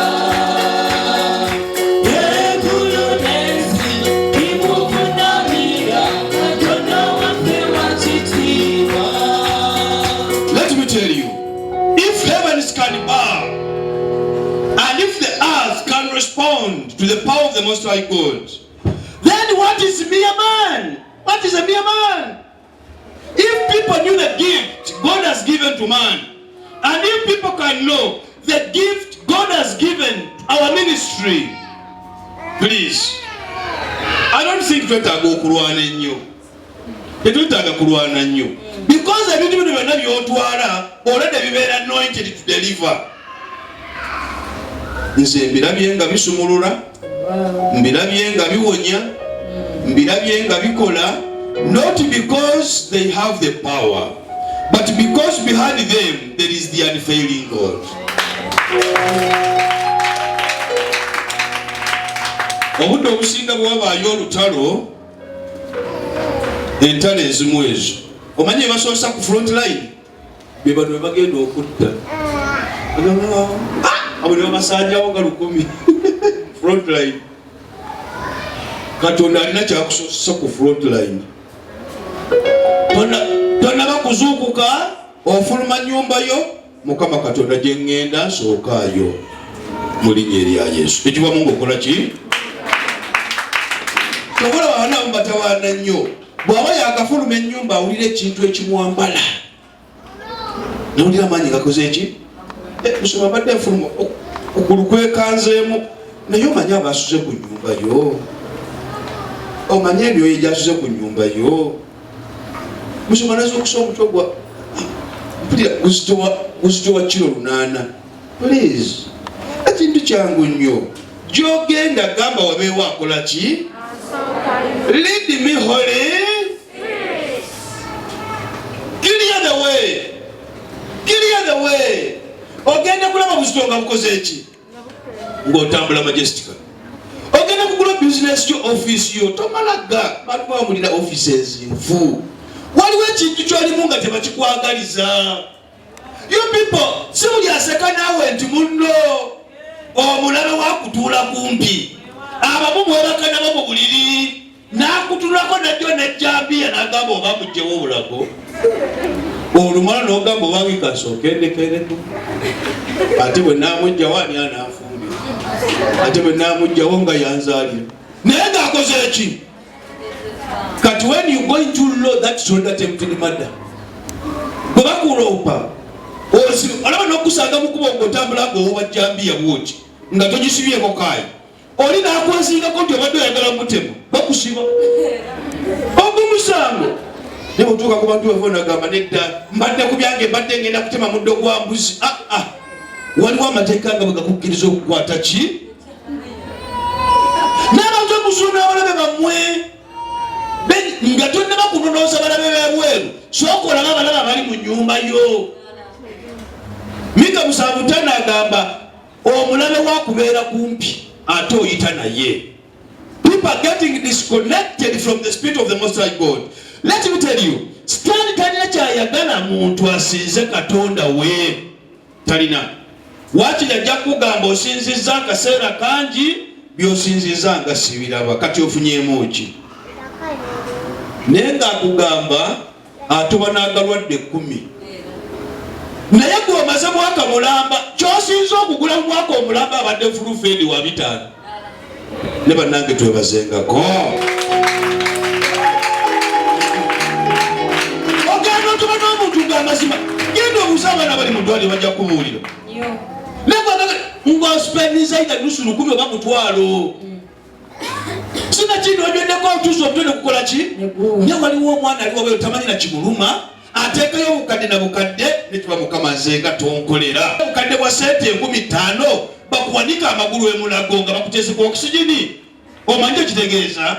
Eggulu n'ensi bimuvunagira. Katonda waffe wa kitiibwa. Let me tell you, if heavens can bow and if the earth can respond to the power of the Most High God, then what is mere man? What is a mere man? If people knew the gift God has given to man, and if people can know the gift God has given our ministry, please, I don't think twetaaga okulwana ennyo. Tetwetaaga kulwana nnyo. Because ebintu bino byonna by'otwala olwedde bibeera anointed to deliver. Nze mbirabye nga bisumulula, mbirabye nga biwonya, mbirabye nga bikola, not because they have the power, but because behind them there is the unfailing God. Obudde obusinga bwabaayo olutalo, entalo ezimu ezo, omanyi basoosa ku front line, be bano bagenda okutta. Abo ne babasanjawo nga 10 front line. Katonda alina kyakusoosa ku front line. Tonna tonaba kuzuukuka ofuluma nyumba yo Mukama Katonda gye ŋŋenda nsookayo mu linnya erya Yesu. Ekiva Mungu okola ki? Tokola baana batawaana nnyo. Bw'aba yakafuluma ennyumba awulira ekintu ekimwambala. Nawulira amaanyi gakoze eki? Musoma badde nfuluma okugulu kwekanzeemu. Naye omanyi abasuze ku nnyumba yo. Omanyi ebyoyo gyasuze ku nnyumba yo. Musoma nazo okusa omutwe gwa uzito wa kilo 8. Please. Ekintu kyangu nnyo. Gy'ogenda gamba wabeewo akola ki? Lead me Holy. Clear the way. Clear the way. Ogenda kulaba buzito nga bukoze eki? Ng'otambula majestica. Ogenda kugula business yo office yo tomalaga bantu bawulira offices nfu. Waliwo ekintu ky'olimu nga tebakikwagaliza. You people, si muli aseka naawe nti munno omulabe wakutuula kumpi. Abamu bwebaka nabo mu buliri n'akutulako najjo nejjambiya n'agamba oba mugyewo obulago. Olumala n'ogamba obange kasooka endekeretu. Ate bwe naamugjawo ani anaafumbira. Ate bwe naamugjawo nga yanzaalira. Naye ng'akoze eki? Kati when you going too low, that shoulder tempted mother. Bwe bakulopa olaba n'okusanga mukuba ng'otambula ng'owoba jambiya bwoti nga togisibyeko kaayi. Oli n'akwasingako nti obadde oyagala mutemu bakusiba ogumusango. Ne bw'otuuka ku bantu bava nagamba nedda mbadde ku byange mbadde ngenda kutema muddo gwa mbuzi. Waliwo amateeka nga bwe gakukkiriza okukwata ki? N'abantu okusuna abalabe bammwe nga tonnaba kunonoosa balabe b'ebweru sooka olaba abalaba abali mu nnyumba yo. Mika 7:5 agamba omulabe wakubeera kumpi ate oyita naye. People are getting disconnected from the spirit of the Most High God. Let me tell you, Sitaani talina kyayagala muntu asinze Katonda we. Talina. Wakiri ajja kugamba osinzizza akaseera kangi by'osinzizza nga sibiraba kati ofunyeemu ki? Naye ng'akugamba atoba n'agalwadde 10. Naye gw'omaze mwaka mulamba ky'osinza okugula mu mwaka omulamba abadde fulufeedi wa 5. Ne bannange twebazengako. Ogenda otuba n'omuntu ng'amazima genda obuuza abaana bali mu ddwaliro bajja kubuulira. Ng'ospendiza ida nusu 10 oba mutwalo. Sina kino ogendeko otuusa obutone kukola ki? Naye waliwo omwana ali wabeeyo tamanyi na kimuluma ateekayo obukadde na bukadde ne kiba Mukama nzenga tonkolera. Obukadde bwa sente 50,000 bakuwanika amagulu emulago nga bakuteeseko okisigini. Omanyi ekitegeeza?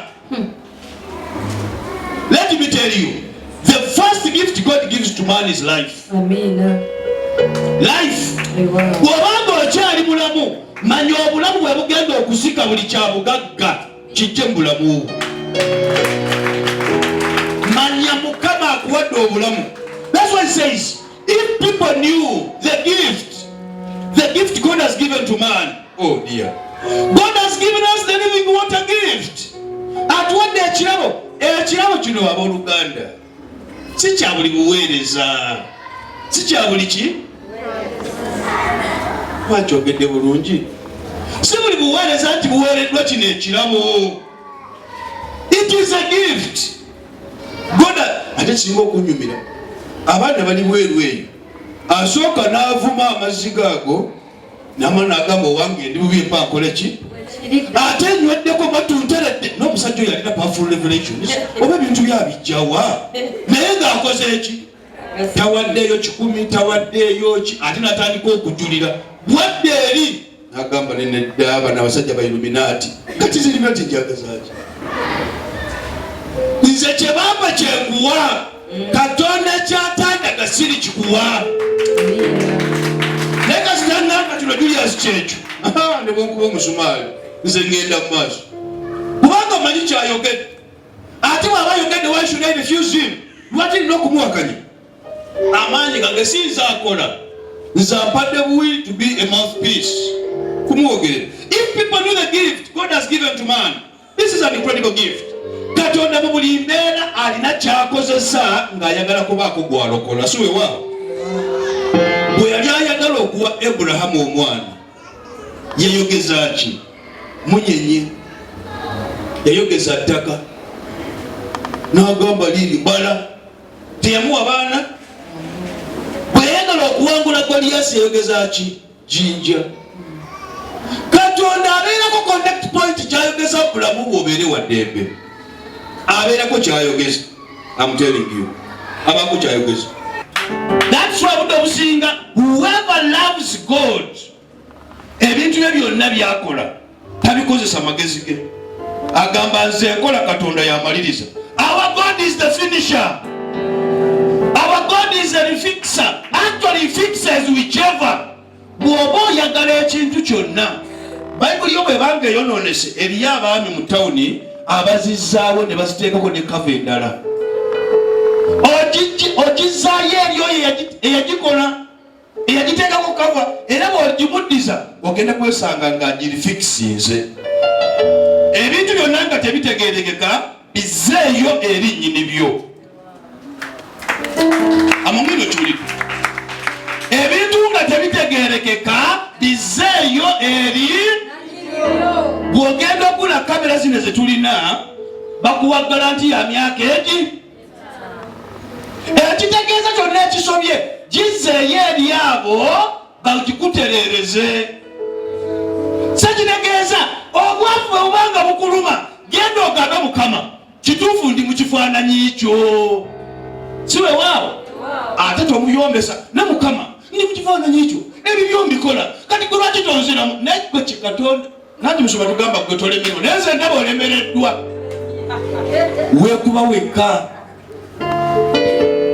Let me tell you, the first gift God gives to man is life. Amen. Life. Bw'obanga okyali mulamu manya obulamu bwe bugenda okusika buli kyabugagga kijje mu bulamu. Manya Mukama akuwadde obulamu. That's why it says, if people knew the gift God has given to man, oh dear. God has given us the living water gift. Atuwadde ekirabo. Ekirabo kino abooluganda si kya buli buweereza. Si kya buli ki? Wakyogedde bulungi. Si buli buweereza nti buweereddwa kino ekirabo. It is a gift. God ate singa okunyumira abaana bali bweru eyo asooka n'avuma amazzi gaago n'amana agamba owange ndi bubi mpa nkole ki? Ate nnyweddeko batunteredde n'omusajja oyo alina powerful revelations oba ebintu byabijjawa naye ng'akoze eki? Tawaddeeyo 10 tawaddeeyo ki? Ate n'atandika okujulira bwadde eri n'agamba nedda abana abasajja ba Illuminati kati ziriminati njagazaaki nze kyebamba kyenguwa Katonda kyatandaga siri kikuwa. Naye kasitangamba kino Julius kyekyo ne bwenkuba omusumaali nze ngenda mu maaso kubanga omanyi kyayogedde. Ate bw'aba ayogedde why should I refuse him? Lwaki nina okumuwakanya? Amaanyi gange sinza akola nze ampadde buwi to be a mouthpiece kumwogerera. If people knew the gift God has given to man, this is an incredible gift. Katonda mu buli mbeera alina kyakozesa ng'ayagala kubaako gwalokola si weewaawo. Bwe yali ayagala okuwa Ibulahamu omwana yayogeza ki? Munyenye yayogeza ttaka n'agamba liri bala teyamuwa baana. Bwe yayagala okuwangula Goliath yayogeza ki? Jinja. Katonda abeerako connect point kyayogeza bulamu bw'obeere wa ddembe. Abeerako kyayogeza. I'm telling you. Abaako kyayogeza. That's why budo businga whoever loves God ebintu bye byonna byakola tabikozesa magezi ge. Agamba nze nkola Katonda yamaliriza. Our God is the finisher. Our God is the fixer. Actually fixes whichever. Bw'oba oyagala ekintu kyonna. Bayibuli yo bwebanga eyonoonese eriyo abaami mu tawuni abazizzaawo ne baziteekako ne kava endala. Ogizaayo eriyo eyagikola eyagiteekako kava era bw'ogimuddiza ogenda kwesanga ng'agirifikisinze. Ebintu byonna nga tebitegeerekeka bizzeeyo eri nnyini byo. Amumino kyuli. Ebintu nga tebitegeerekeka bizzeeyo eri. Bw'ogenda okula kamera zino ze tulina bakuwa garanti ya myaka egi. Ekitegeeza kyonna ekisobye gizzeeyo eri abo bagikutereereze. Sekitegeeza obwavu obanga bukuluma genda ogambe Mukama kituufu ndi mu kifaananyi kyo. Si weewaawo ate tomuyombesa ne Mukama ndi mu kifaananyi kyo ebyo byombikola kati gwe lwaki tonziramu naye gwe kikatonda nanti musoba tugamba gwe tolemerwa naye nze ndaba olemereddwa. Weekuba wekka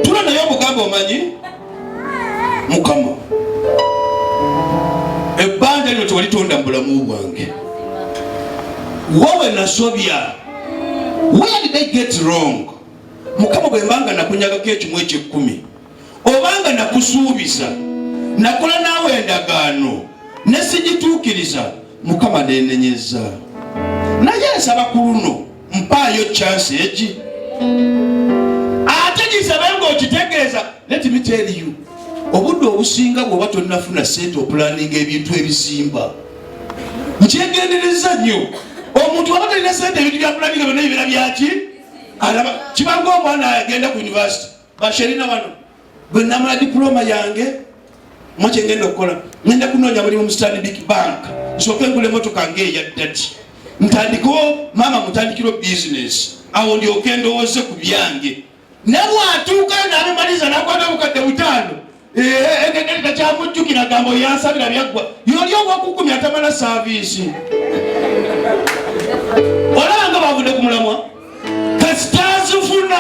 tula naye omugamba omanyi Mukama ebbanja lino tewalitonda mu bulamu bwange. Wowe nasobya. Where did I get wrong? Mukama bwe mbanga nakunyagako ekimu eky'ekkumi obanga nakusuubiza nakola naawe endagaano ne sigituukiriza Mukama nenenyeza. Naye nsaba ku luno mpaayo chance egi ate gisabe ng'okitegeeza. Let me tell you obudde obusinga bw'oba tonnafuna sente opulaninga ebintu ebizimba nkyegendereza nnyo. Omuntu waba talina sente ebintu byapulaninga byonna bibeera byaki alaba kibanga omwana agenda ku university basherina wano bwe namala diploma yange mwache ngenda okukola ngenda kunoonya mulimu mu Stanbic Bank nsooke ngule emmotoka ng'eya ddati ntandikewo maama mutandikiro business awo ndyoke ndowooze ku byange. Ne bw'atuukayo n'abimaliza n'akwata obukadde butaano engegeri takyamujjukira gamba yansabira byaggwa yoli obwakukumi atamala saaviisi. Olaba nga bavudde ku mulamwa kasitazifuna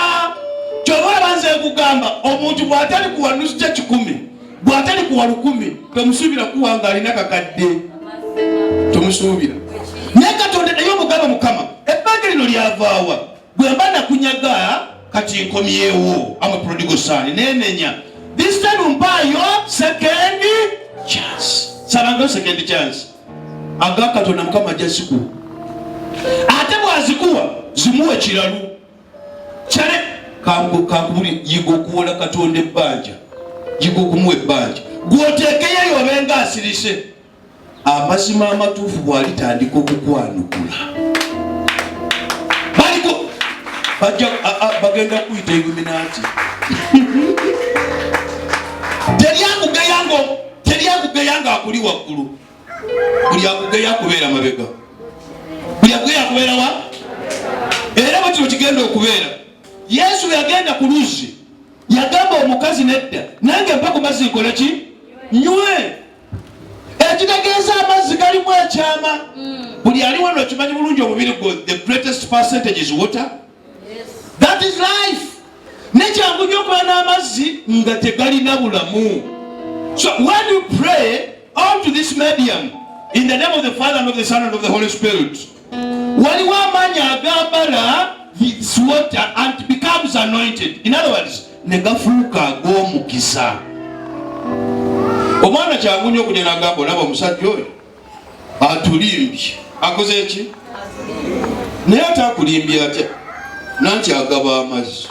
kyova banze kugamba omuntu bw'atali kuwa nusu kya 10 bw'atali kuwa 10 tomusuubira kuwa nga alina kakadde tomusuubira. Naye Katonda naye omugamba Mukama ebbanga lino lyavaawa bwe mba nakunyaga kati nkomyewo ama prodigal son nenenya. This time mpaayo second chance. Sabanga second chance. Aga Katonda Mukama jasiku. Ate bwazikuwa zimuwe kiralu. Kyale kankubuli yigo kuwola Katonda ebbanja. Yigo kumuwe ebbanja. Gwoteekeyo obenga asirise. Amazima amatuufu bw'alitandika okukwanukula. Baliko bajja bagenda kuyita Illuminati. Teriyakugeyanga akuli waggulu. Buli akugeya kubeera mabega. Buli akugeya kubeera wa? Era bwe kino kigenda okubeera. Yesu yagenda ku luzzi yagamba omukazi nedda nange mpa ku mazzi nkola ki? Nywe. Ekitegeeza amazzi galimu ekyama. Buli ali wano kimanyi bulungi omubiri gwo the greatest percentage is water. Yes. That is life. Nekyangu nnyo okuba n'amazzi nga tegalina bulamu. So when you pray onto this medium in the name of the Father and of the Son and of the Holy Spirit, waliwo amaanyi agambala this water and becomes anointed. In other words, negafuuka ag'omukisa. Omwana kyangu nnyo okugenda agamba olaba omusajja oyo atulimbye akoze eki? Naye ate akulimbye atya? nanti agaba amazzi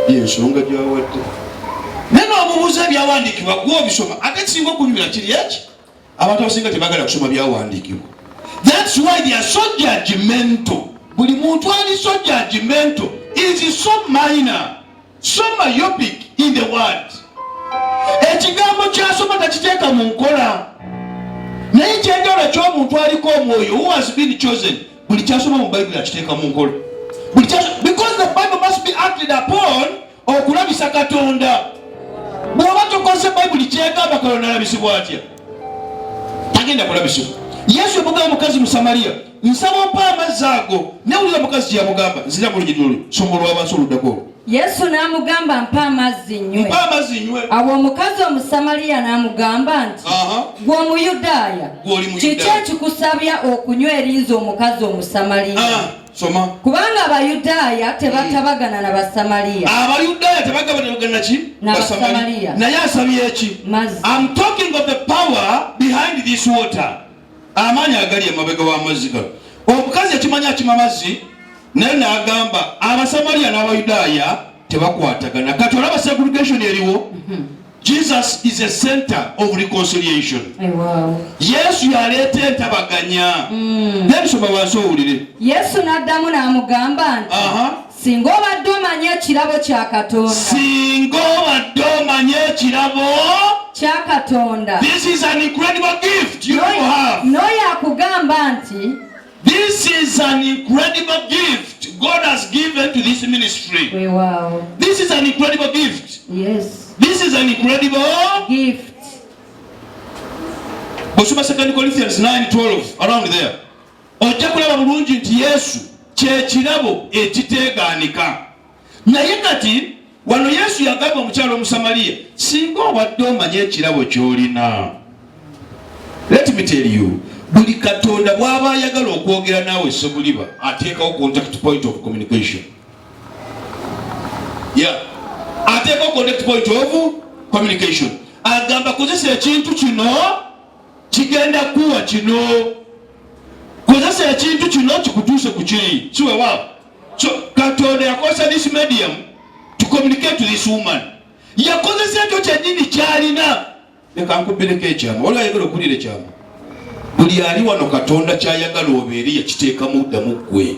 yensonga gyawadde neno omubuuza ebyawandiikibwa gwe obisoma ate kisinga okunyumira kiri eki abantu abasinga tebagala kusoma byawandiikibwa. That's why they are so judgmental. Buli muntu ali so judgmental is so minor, so myopic in the word. Ekigambo kyasoma takiteeka mu nkola naye kyendala ky'omuntu aliko omwoyo who has been chosen buli kyasoma mu Bible akiteeka mu nkola because the Bible must be acted upon okulabisa Katonda. Bw'oba tokoze Bible kyegamba Katonda alabisibwa atya tagenda kulabisibwa. Yesu yamugamba mukazi mu Samariya nsaba ompa amazzi ago newulira mukazi kyeyamugamba nzira mu lugero somo lw'abansi oluddako. Yesu n'amugamba mpa amazzi nnywe. Awo omukazi Omusamaliya n'amugamba nti gwe Omuyudaaya kiki ekikusabya okunywa erinza omukazi Omusamaliya? Soma. Kubanga Abayudaaya tebatabagana na Basamaliya. Abayudaaya tebagabana ki? Basamaliya. Naye asabye eki? I'm talking of the power behind this water. Amaanyi agali emabega w'amazzi gano. Omukazi yakimanya akima amazzi naye n'agamba Abasamaliya n'Abayudaaya tebakwatagana. Kati olaba segregation eriwo. Jesus is a center of reconciliation. Wow. Yesu yaleeta entabaganya. Then soma wansi owulire. Yesu n'addamu n'amugamba nti singa obadde omanye ekirabo kya Katonda. Singa obadde omanye ekirabo kya Katonda. This is an incredible gift you have. N'oyo akugamba nti this is an incredible gift God has given to this ministry. Wow. This is an incredible gift. Yes. This is an incredible gift. Bosoma 2 Corinthians 9:12 around there. Ojja kulaba bulungi nti Yesu kye kirabo ekiteegaanika. Naye kati wano Yesu yagamba omukyalo Omusamaliya singa obadde omanye ekirabo ky'olina. Let me tell you, buli Katonda bw'aba ayagala okwogera naawe Sebuliba ateekawo contact point of communication. Yeah. Ateekawo contact point of communication. Agamba kozesa ekintu kino kigenda kuwa kino. Kozesa ekintu kino kikutuuse ku kiri. Siwe waawo. So Katonda yakozesa this medium to communicate to this woman. Yakozesa ekyo kyennyini kyalina. Leka nkubireko ekyama. Waliwo ayagala okuwulira ekyama. Buli ali wano Katonda kyayagala obeere yakiteekamu ddamu ggwe.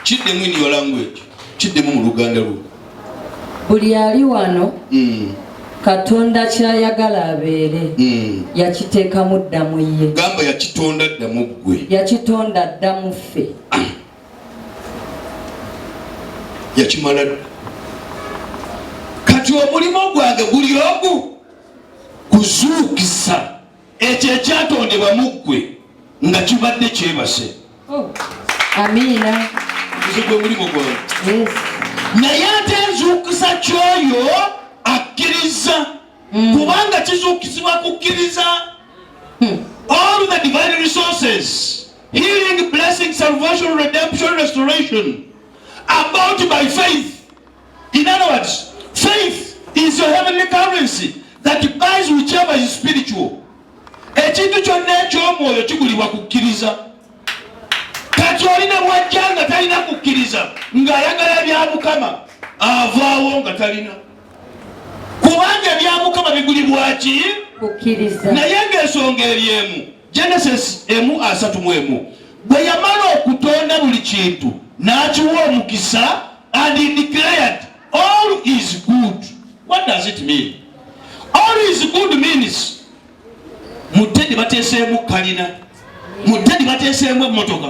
Kiddemu in your language. Kiddemu mu Luganda lwo. Buli ali wano Katonda kyayagala abeere yakiteekamu ddamu ye. Gamba yakitonda ddamu ggwe. Yakitonda ddamu ffe. Yakimala. Kati omulimo gwange guli ogu kuzuukisa ekyo ekyatondebwa mu ggwe nga kibadde kyebase. Amiina. Gwe mulimo gwange. Yes. Naye ate enzuukisa ky'oyo akkiriza kubanga kizuukisibwa kukkiriza. All the divine resources, healing, blessing, salvation, redemption, restoration, about by faith. In other words, faith is your heavenly currency that buys whichever is spiritual. Ekintu kyonna eky'omwoyo kigulibwa kukkiriza. Kati olina bwajja nga talina kukkiriza ng'ayagala bya Mukama avaawo nga talina. Kubanga bya Mukama bigulibwa ki? Kukkiriza. Naye ng'ensonga eri emu. Genesis 1:3 bwe yamala okutonda buli kintu n'akiwa omukisa and he declared all is good. What does it mean? All is good means mutedi bateeseemu kalina, mutedi bateeseemu emmotoka,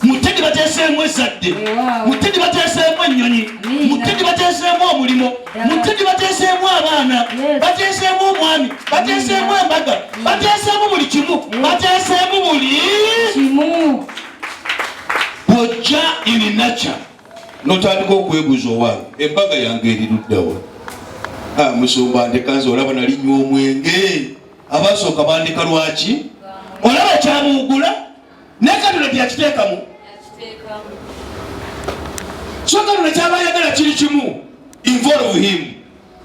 mutedi bateeseemu ezzadde, mutedi bateeseemu ennyonyi, mutedi bateeseemu omulimo, mutedi bateeseemu abaana, bateeseemu omwami, bateeseemu embaga, bateeseemu buli kimu, bateeseemu buli kimu. Bw'ojja in nature n'otandika okwebuuza owange embaga yange eriruddawa. Musumba ndekanze olaba nalinywa omwenge abasooka bandika lwaki? Olaba kyamuugula naye Katonda teyakiteekamu. So Katonda kyaba ayagala kiri kimu. Involve him.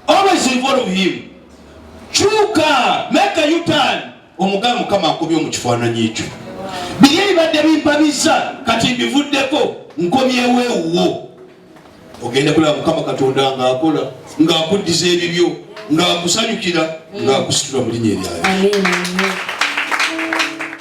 Always involve him. Kyuka, make a U-turn. Omugala Mukama akubye mu kifaananyi ekyo. biri ebibadde bimpabiza kati mbivuddeko nkomyewo ewuwo ogenda kulaba Mukama Katonda ng'akola ng'akuddiza ebibyo ng'akusanyukira ng'akusitula mu linnya eryayo.